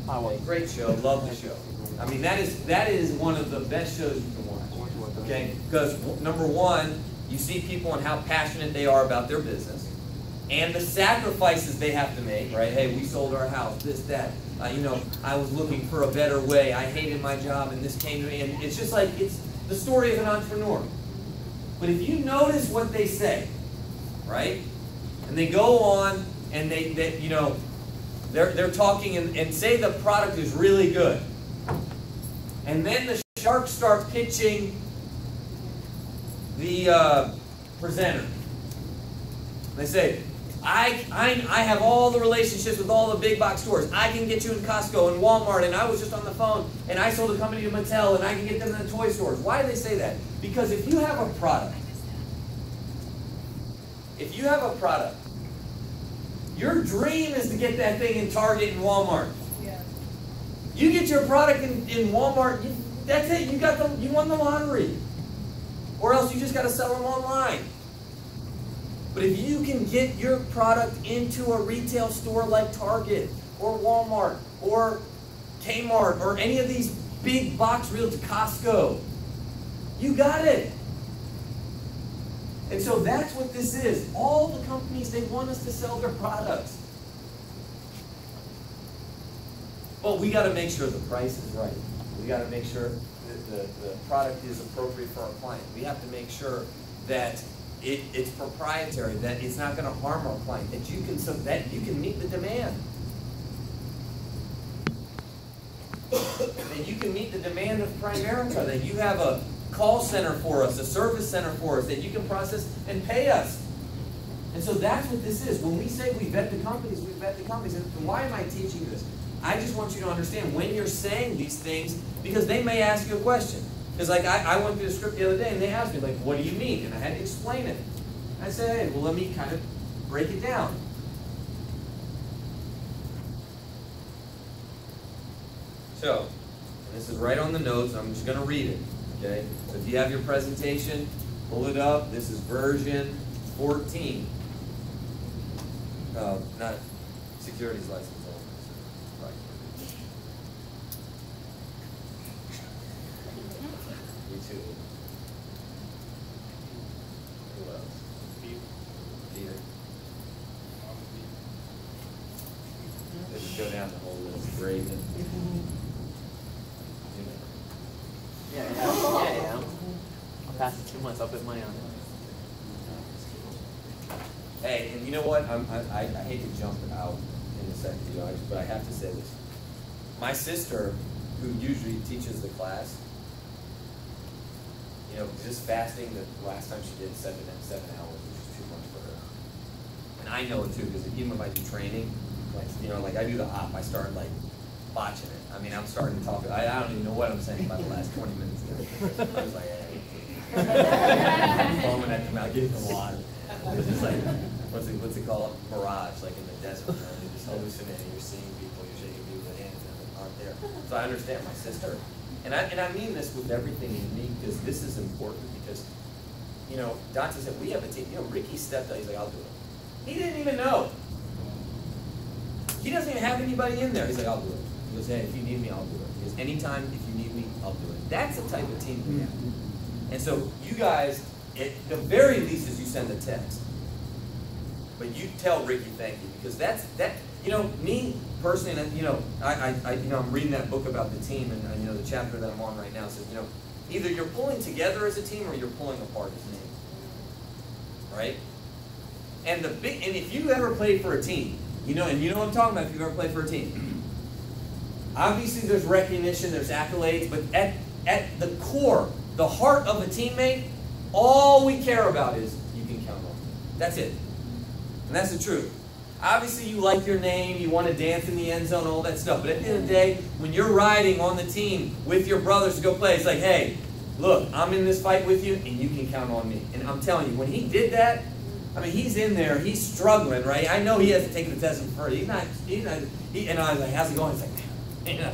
I watch. Great show, love the show. I mean, that is one of the best shows you can watch. Okay? Because number one, you see people and how passionate they are about their business. And the sacrifices they have to make, right? Hey, we sold our house, this, that. You know, I was looking for a better way. I hated my job, and this came to me. And it's just like, it's the story of an entrepreneur. But if you notice what they say, right? And they go on, and they you know, they're talking and say the product is really good. And then the sharks start pitching the presenter. They say, I have all the relationships with all the big box stores. I can get you in Costco and Walmart, and I was just on the phone, and I sold a company to Mattel, and I can get them in the toy stores. Why do they say that? Because if you have a product, your dream is to get that thing in Target and Walmart. Yeah. You get your product in Walmart, that's it. You won the lottery. Or else you just got to sell them online. But if you can get your product into a retail store like Target or Walmart or Kmart or any of these big box real to Costco, you got it. And so that's what this is. All the companies, they want us to sell their products. But we got to make sure the price is right. We got to make sure that the product is appropriate for our client. We have to make sure that it's proprietary, that it's not going to harm our client, that you can meet the demand. That you can meet the demand of Primerica, that you have a call center for us, a service center for us, that you can process and pay us. And so that's what this is. When we say we vet the companies, we vet the companies. And why am I teaching this? I just want you to understand when you're saying these things, because they may ask you a question. Because like I went through the script the other day and they asked me, like, what do you mean? And I had to explain it. I said, hey, well, let me kind of break it down. So, this is right on the notes. I'm just going to read it. Okay? So if you have your presentation, pull it up. This is version 14. Not securities license. Right. Me too. Who else? Peter. Let's go down the whole list. Raven. Yeah. I'll pass it 2 months. I'll put money on it. Hey, and you know what? I hate to jump out in a second, but I have to say this. My sister, who usually teaches the class, you know, just fasting, the last time she did 7 hours, which is too much for her. And I know it too, because even if I do training, like, you know, like I do the hop, I start like botching it. I mean, I'm starting to talk, I don't even know what I'm saying about the last 20 minutes. I was like, hey. Foaming at the mouth, getting the water. It's just like, what's it called? Mirage, like in the desert. You know? You're just hallucinating, you're seeing people, you're shaking people's hands that aren't there. So I understand my sister. And I mean this with everything in me, because this is important, because, you know, Dante said, we have a team. You know, Ricky stepped out, he's like, I'll do it. He didn't even know. He doesn't even have anybody in there. He's like, I'll do it. He goes, hey, if you need me, I'll do it. He goes, anytime, if you need me, I'll do it. That's the type of team we have. And so you guys, at the very least is you send a text. But you tell Ricky thank you, because that, you know, me personally, and you know, you know, I'm reading that book about the team, and you know, the chapter that I'm on right now says, you know, either you're pulling together as a team or you're pulling apart as a team. Right? And and if you ever played for a team, you know, and you know what I'm talking about if you've ever played for a team. Obviously there's recognition, there's accolades, but at the core, the heart of a teammate, all we care about is you can count on me. That's it. And that's the truth. Obviously you like your name, you want to dance in the end zone, all that stuff. But at the end of the day, when you're riding on the team with your brothers to go play, it's like, hey, look, I'm in this fight with you, and you can count on me. And I'm telling you, when he did that, I mean, he's in there, he's struggling, right? I know he hasn't taken the test first. And I was like, how's it going? He's like, you know,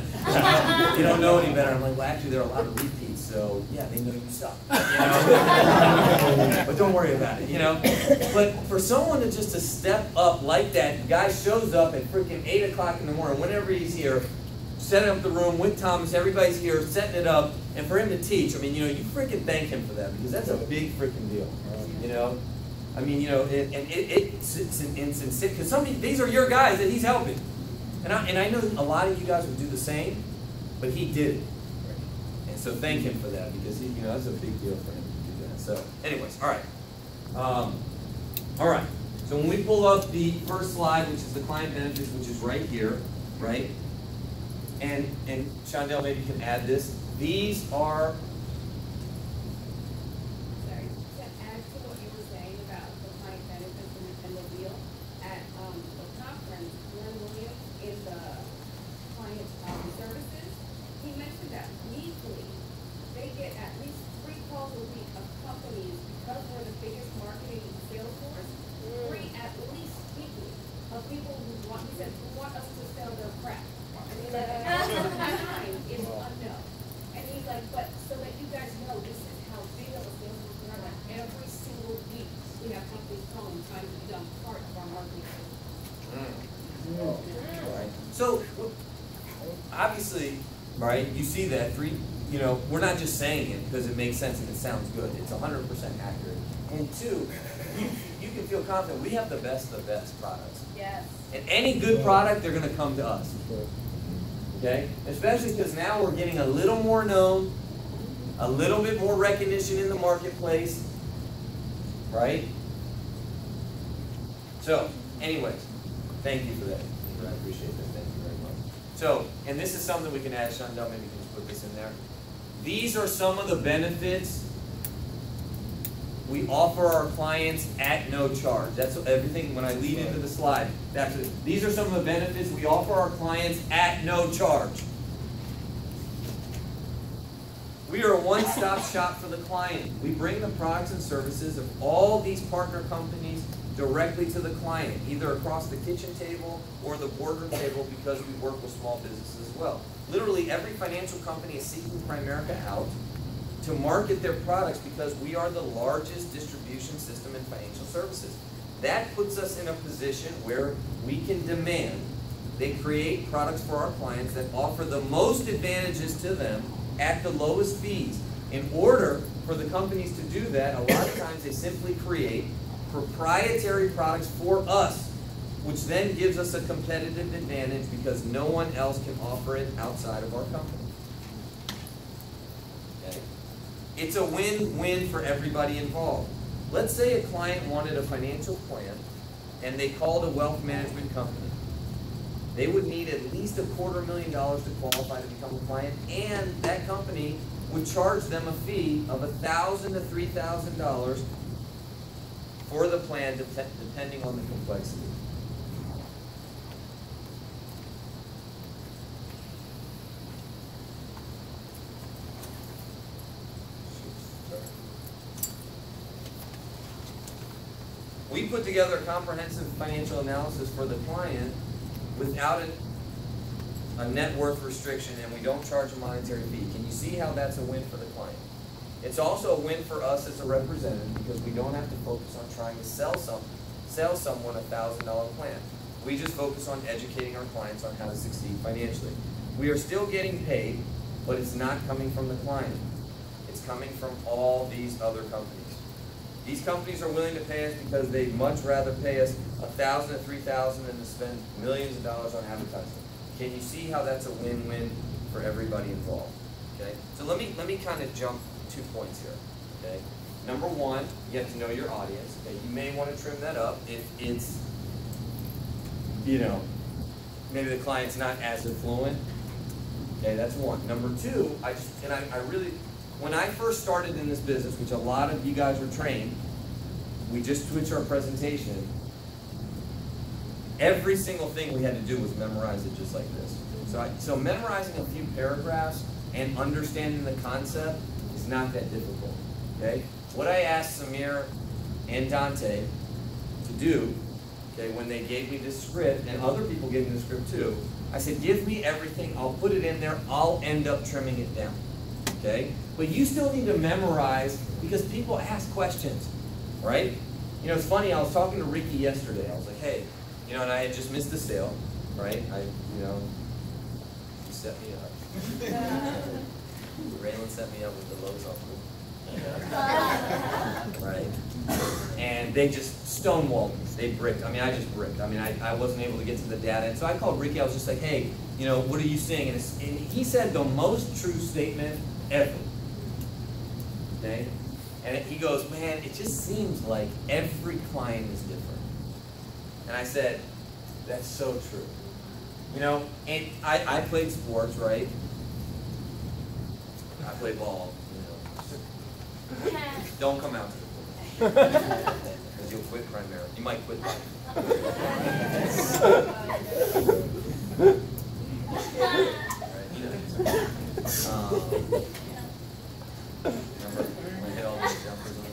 you don't know any better. I'm like, well, actually, there are a lot of repeats, so yeah, they know you suck. You know? But don't worry about it, you know? But for someone to just to step up like that, the guy shows up at freaking 8 o'clock in the morning, whenever he's here, setting up the room with Thomas, everybody's here, setting it up, and for him to teach, I mean, you know, you freaking thank him for that, because that's a big freaking deal, you know? I mean, you know, it's insincere, because these are your guys that he's helping. And I know a lot of you guys would do the same, but he did it. And so thank him for that, because you know, that's a big deal for him to do that. So anyways, all right. All right. So when we pull up the first slide, which is the client benefits, which is right here, right? And Shondell, maybe you can add this. These are... So, obviously, right, you see that, you know, we're not just saying it because it makes sense and it sounds good. It's 100% accurate. And two, you can feel confident. We have the best of the best products. Yes. And any good product, they're going to come to us. Okay? Especially because now we're getting a little more known, a little bit more recognition in the marketplace, right? So, anyways, thank you for that. I appreciate that. Thank you very much. So, and this is something we can add, Shondell, maybe you can just put this in there. These are some of the benefits we offer our clients at no charge. That's everything, when I lead into the slide, that's it. These are some of the benefits we offer our clients at no charge. We are a one-stop shop for the client. We bring the products and services of all these partner companies directly to the client, either across the kitchen table or the boardroom table, because we work with small businesses as well. Literally every financial company is seeking Primerica out to market their products because we are the largest distribution system in financial services. That puts us in a position where we can demand they create products for our clients that offer the most advantages to them at the lowest fees. In order for the companies to do that, a lot of times they simply create proprietary products for us, which then gives us a competitive advantage because no one else can offer it outside of our company. Okay? It's a win-win for everybody involved. Let's say a client wanted a financial plan and they called a wealth management company. They would need at least $250,000 to qualify to become a client, and that company would charge them a fee of $1,000 to $3,000 for the plan, depending on the complexity. We put together a comprehensive financial analysis for the client without a net worth restriction, and we don't charge a monetary fee. Can you see how that's a win for the client? It's also a win for us as a representative because we don't have to focus on trying to sell someone a $1,000 plan. We just focus on educating our clients on how to succeed financially. We are still getting paid, but it's not coming from the client. It's coming from all these other companies. These companies are willing to pay us because they'd much rather pay us $1,000 to $3,000 than to spend millions of dollars on advertising. Can you see how that's a win-win for everybody involved? Okay. So let me kind of jump 2 points here. Okay. Number one, you have to know your audience. Okay. You may want to trim that up if it's, you know, maybe the client's not as affluent. Okay. That's one. Number two, I really. When I first started in this business, which a lot of you guys were trained, we just switched our presentation. Every single thing we had to do was memorize it just like this. So memorizing a few paragraphs and understanding the concept is not that difficult. Okay? What I asked Samir and Dante to do, okay, when they gave me this script, and other people gave me the script too, I said, give me everything, I'll put it in there, I'll end up trimming it down. Okay? But you still need to memorize because people ask questions, right? You know, it's funny, I was talking to Ricky yesterday. I was like, hey, you know, and I had just missed the sale, right? You set me up. Raylan set me up with the Lowe's offer. Right? And they just stonewalled me. They bricked. I mean, I just bricked. I mean, I wasn't able to get to the data. And so I called Ricky. I was just like, hey, you know, what are you seeing? And he said the most true statement ever. Okay? And he goes, man, it just seems like every client is different. And I said, that's so true. You know, and I played sports, right? I played ball, you know. Don't come out to the court. Because you'll quit Primerica. You might quit life. Remember when I hit all those jumpers on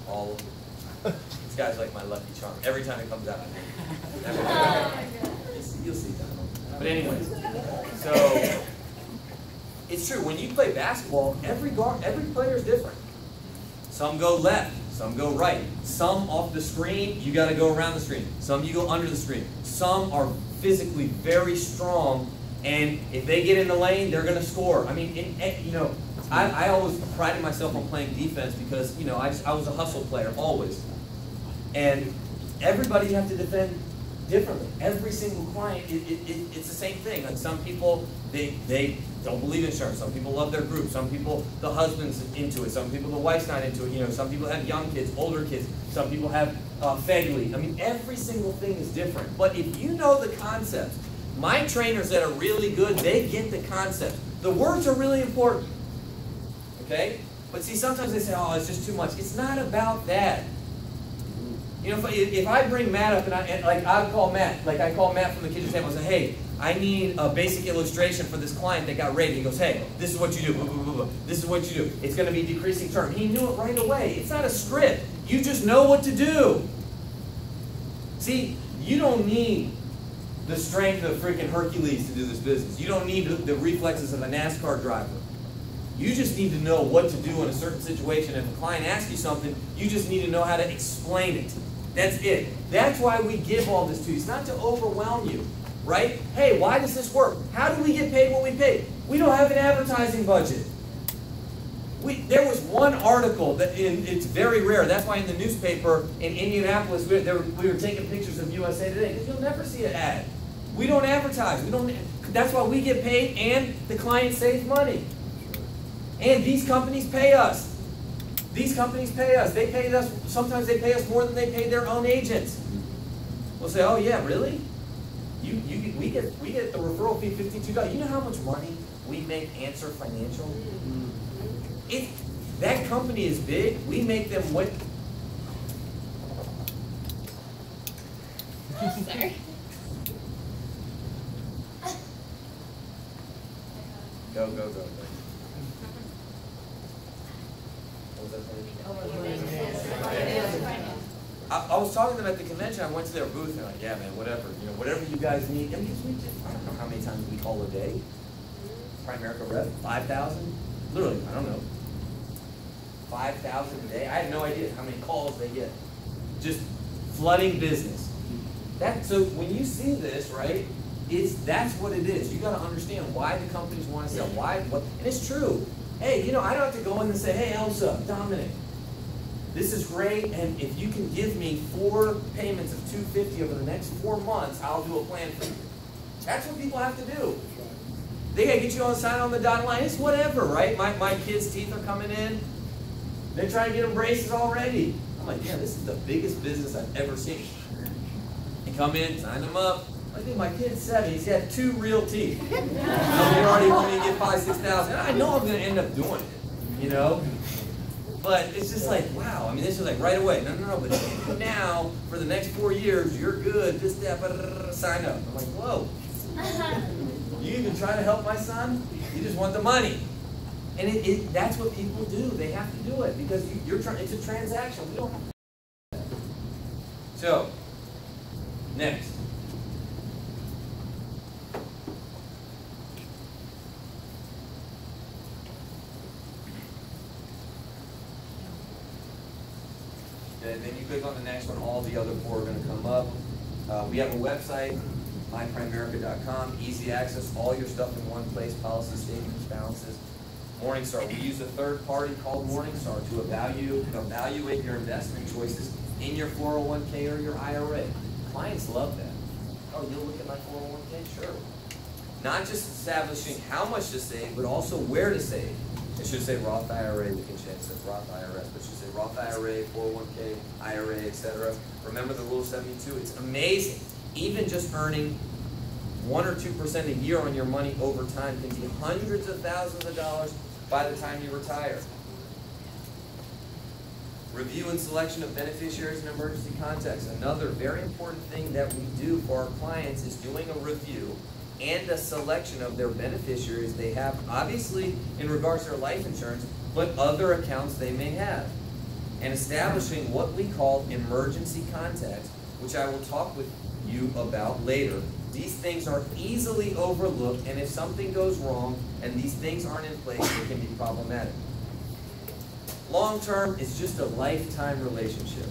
all of them? This guy's like my lucky charm. Every time it comes out, you'll see that. But anyways, so it's true. When you play basketball, every player is different. Some go left, some go right. Some off the screen, you got to go around the screen. Some you go under the screen. Some are physically very strong, and if they get in the lane, they're going to score. I mean, you know, I always prided myself on playing defense because, you know, I was a hustle player always. And everybody you have to defend differently. Every single client, it's the same thing. Like some people, they don't believe in insurance. Some people love their group. Some people, the husband's into it. Some people, the wife's not into it. You know, some people have young kids, older kids. Some people have family. I mean, every single thing is different. But if you know the concepts, my trainers that are really good, they get the concepts. The words are really important. Okay? But see, sometimes they say, oh, it's just too much. It's not about that. You know, if I bring Matt up and I call Matt, like I call Matt from the kitchen table and say, hey, I need a basic illustration for this client that got rated. He goes, hey, this is what you do. Blah, blah, blah, blah. This is what you do. It's going to be decreasing term. He knew it right away. It's not a script. You just know what to do. See, you don't need the strength of freaking Hercules to do this business. You don't need the reflexes of a NASCAR driver. You just need to know what to do in a certain situation. If a client asks you something, you just need to know how to explain it. That's it. That's why we give all this to you. It's not to overwhelm you, right? Hey, why does this work? How do we get paid what we pay? We don't have an advertising budget. There was one article, it's very rare. That's why in the newspaper in Indianapolis, we were taking pictures of USA Today, because you'll never see an ad. We don't advertise. That's why we get paid and the client saves money. And these companies pay us. These companies pay us. They pay us, sometimes they pay us more than they pay their own agents. We'll say, oh yeah, really? we get the referral fee $52. You know how much money we make Answer Financial? That company is big. We make them what? Sorry. Go. What was that thing? I was talking to them at the convention. I went to their booth and they're like, yeah, man, whatever, whatever you guys need. I mean, I don't know how many times we call a day. Primerica rep, 5,000? Literally, I don't know. 5,000 a day? I have no idea how many calls they get. Just flooding business. So when you see this, right, that's what it is. You got to understand why the companies want to sell. And it's true. Hey, I don't have to go in and say, hey, Elsa, Dominic, this is great, and if you can give me 4 payments of $250 over the next 4 months, I'll do a plan for you. That's what people have to do. They gotta get you on sign on the dotted line. It's whatever, right? My kids' teeth are coming in. They're trying to get them braces already. I'm like, yeah, this is the biggest business I've ever seen. They come in, sign them up. I think my kid's 7. He's got 2 real teeth. They already want me to get $5,000, $6,000. I know I'm gonna end up doing it, But it's just like, wow. I mean, this is like right away. No. But now, for the next 4 years, you're good. Just sign up. I'm like, whoa. You even try to help my son? You just want the money. And that's what people do. They have to do it because it's a transaction. We don't have to do that. So, next. Then you click on the next one, all the other 4 are going to come up. We have a website, myprimerica.com, easy access, all your stuff in one place, policy statements, balances. Morningstar, we use a third party called Morningstar to evaluate your investment choices in your 401k or your IRA. Clients love that. Oh, you'll look at my 401k? Sure. Not just establishing how much to save, but also where to save. It should say Roth IRA, we can change it, Roth IRS, but it should say Roth IRA, 401k, IRA, etc. Remember the Rule 72? It's amazing. Even just earning 1 or 2% a year on your money over time can be hundreds of thousands of dollars by the time you retire. Review and selection of beneficiaries in emergency contexts. Another very important thing that we do for our clients is doing a review and a selection of their beneficiaries they have, obviously in regards to their life insurance, but other accounts they may have. And establishing what we call emergency contacts, which I will talk with you about later. These things are easily overlooked, and if something goes wrong and these things aren't in place, it can be problematic. Long-term is just a lifetime relationship,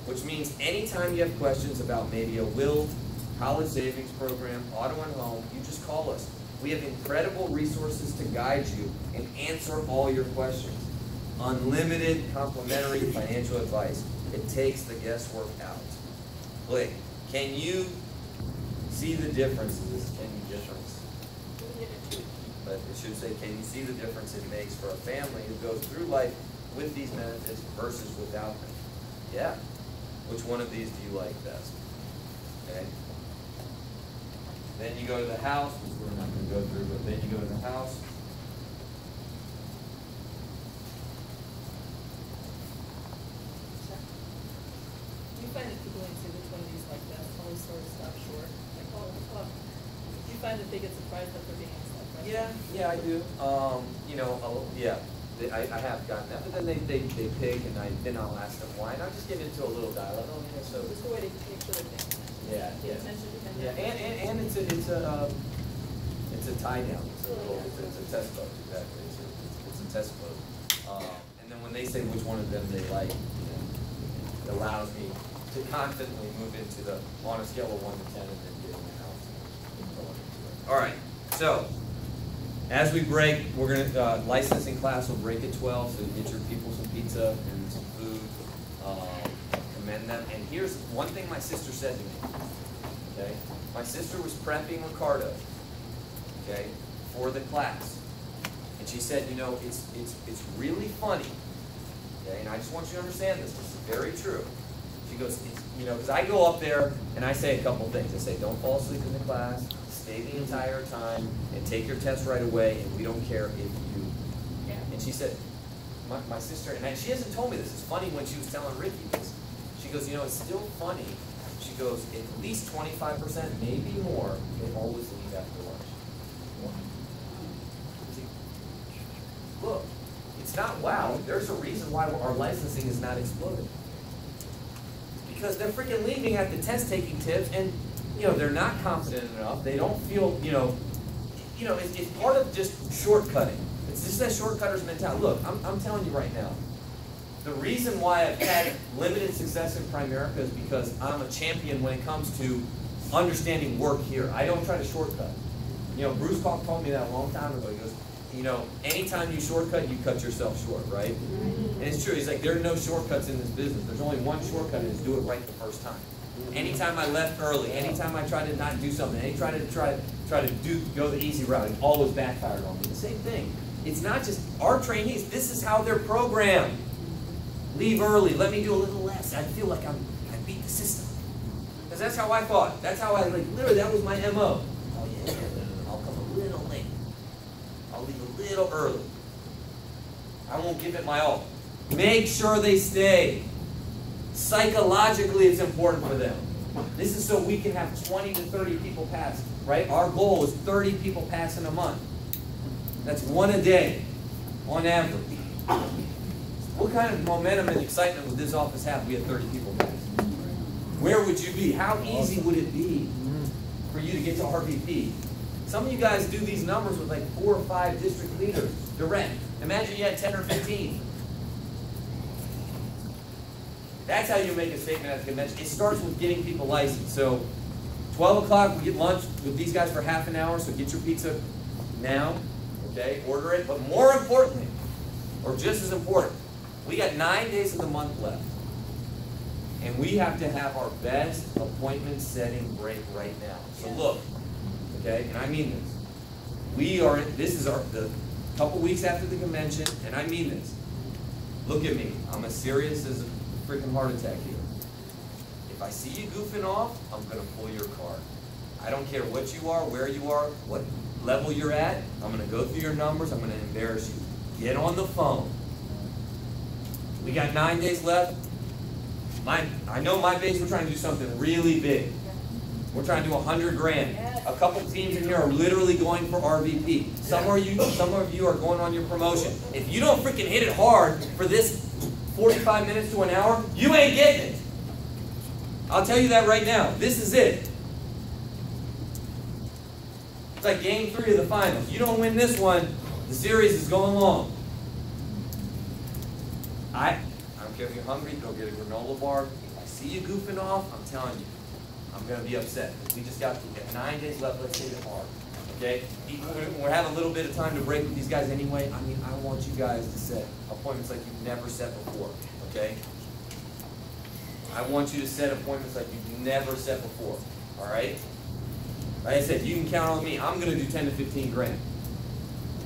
which means anytime you have questions about maybe a will, college savings program, auto and home, you just call us. We have incredible resources to guide you and answer all your questions. Unlimited complimentary financial advice. It takes the guesswork out. Blake, can you see the differences? But it should say, can you see the difference it makes for a family who goes through life with these benefits versus without them? Yeah. Which one of these do you like best? Okay. Then you go to the house, which we're not going to go through, but then you go to the house. Do you find that people when you say which one of these like that always sort of stop short? Like, oh, fuck. Do you find that they get surprised that they're being asked that question? Yeah, I do. I have gotten that, but then they pick, and then I'll ask them why, and I'll just get into a little dialogue. Oh, yeah, so it's a way to make sure they pay attention. Yeah, and it's a tie down. It's a test vote, exactly. It's a test vote. And then when they say which one of them they like, it allows me to confidently move into the on a scale of 1 to 10 and then get in the house. All right, so as we break, we're going to licensing class will break at 12, so you get your people some pizza and some food. Commend them. And here's one thing my sister said to me. Okay, my sister was prepping Ricardo, okay, for the class, and she said, it's really funny, okay, and I just want you to understand this. This is very true. She goes, because I go up there and I say a couple things. I say, don't fall asleep in the class, stay the entire time, and take your test right away, and we don't care if you. And she said, my sister, and she hasn't told me this. It's funny when she was telling Ricky this. She goes, it's still funny. She goes, at least 25%, maybe more, they always leave after lunch. Look, it's not wow. There's a reason why our licensing is not exploding. Because they're freaking leaving at the test taking tips, and they're not confident enough. They don't feel, it's part of just shortcutting. It's just that shortcutter's mentality. Look, I'm telling you right now, the reason why I've had limited success in Primerica is because I'm a champion when it comes to understanding work here. I don't try to shortcut. Bruce Koch told me that a long time ago. He goes, anytime you shortcut, you cut yourself short, right? And it's true. He's like, there are no shortcuts in this business. There's only one shortcut, and it's do it right the first time. Anytime I left early, anytime I tried to not do something, try to go the easy route, it always backfired on me. The same thing. It's not just our trainees. This is how they're programmed. Leave early. Let me do a little less. I feel like I beat the system. Because that's how I thought. That's how literally, that was my MO. Oh yeah, I'll come a little late. I'll leave a little early. I won't give it my all. Make sure they stay. Psychologically, it's important for them. This is so we can have 20 to 30 people pass, right? Our goal is 30 people pass in a month. That's one a day, on average. What kind of momentum and excitement would this office have if we had 30 people pass? Where would you be? How easy would it be for you to get to RVP? Some of you guys do these numbers with like 4 or 5 district leaders, direct. Imagine you had 10 or 15. That's how you make a statement at the convention. It starts with getting people licensed. So 12 o'clock, we get lunch with these guys for half an hour, so get your pizza now, okay? Order it. But more importantly, or just as important, we got 9 days of the month left. And we have to have our best appointment setting break right now. So look, okay, and I mean this. This is the couple weeks after the convention, and I mean this. Look at me. I'm as serious as a freaking heart attack here. If I see you goofing off, I'm going to pull your card. I don't care what you are, where you are, what level you're at. I'm going to go through your numbers. I'm going to embarrass you. Get on the phone. We got 9 days left. I know my base, we're trying to do something really big. We're trying to do 100 grand. A couple teams in here are literally going for RVP. Some of you are going on your promotion. If you don't freaking hit it hard for this 45 minutes to an hour, you ain't getting it. I'll tell you that right now. This is it. It's like game 3 of the finals. You don't win this one, the series is going long. I don't care if you're hungry, go get a granola bar. If I see you goofing off, I'm telling you, I'm going to be upset. We just got 9 days left. Let's hit it hard. Okay? We're having a little bit of time to break with these guys anyway. I mean, I want you guys to set appointments like you've never set before. Okay? I want you to set appointments like you've never set before. All right? Like I said, you can count on me. I'm going to do 10 to 15 grand.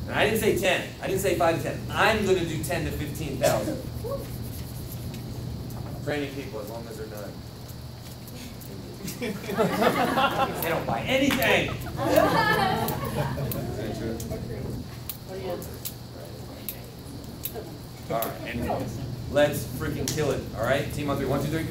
And I didn't say 10. I didn't say 5 to 10. I'm going to do 10 to 15,000. Training people as long as they're not. They don't buy anything. All right, anyways, let's freaking kill it. All right, team on 3. 1, 2, 3.